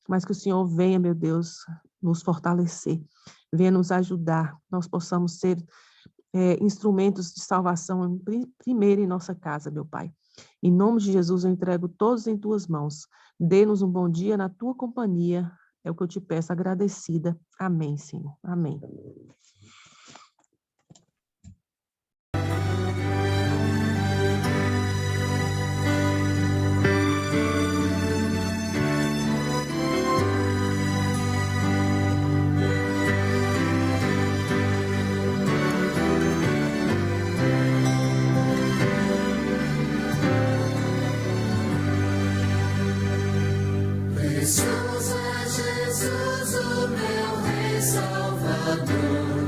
Speaker 6: mas que o Senhor venha, meu Deus, nos fortalecer, venha nos ajudar, nós possamos ser instrumentos de salvação primeiro em nossa casa, meu Pai. Em nome de Jesus, eu entrego todos em Tuas mãos. Dê-nos um bom dia na Tua companhia, é o que eu te peço, agradecida. Amém, Senhor. Amém.
Speaker 3: Precioso é Jesus, o meu Rei Salvador.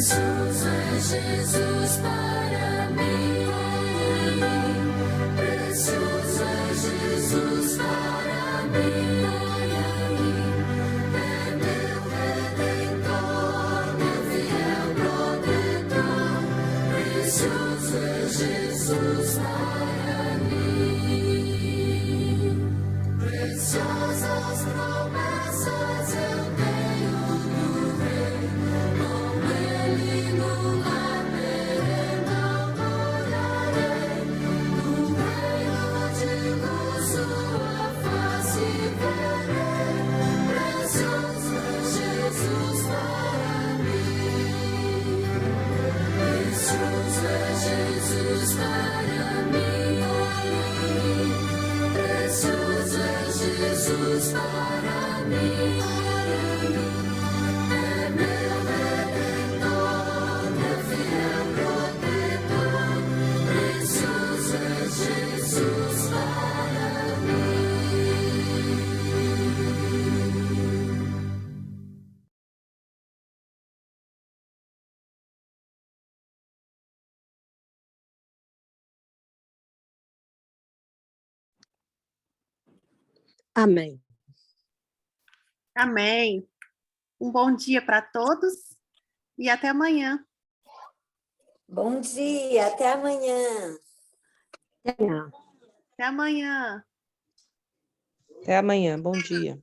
Speaker 3: Precioso é Jesus para mim. Precioso é Jesus para mim. É meu Redentor, meu fiel protetor. Precioso é Jesus para mim. Preciosas promessas eu tenho do Rei. Com Ele no lar terrenal morarei. No reino de luz sua face verei. Precioso é Jesus para mim. Precioso é Jesus para mim. Precioso é Jesus para mim. É meu Redentor, meu fiel protetor. Precioso é Jesus para mim.
Speaker 7: Amém.
Speaker 8: Amém. Um bom dia para todos e até amanhã.
Speaker 1: Bom dia, até amanhã.
Speaker 7: Até amanhã.
Speaker 8: Até amanhã.
Speaker 6: Até amanhã. Bom dia.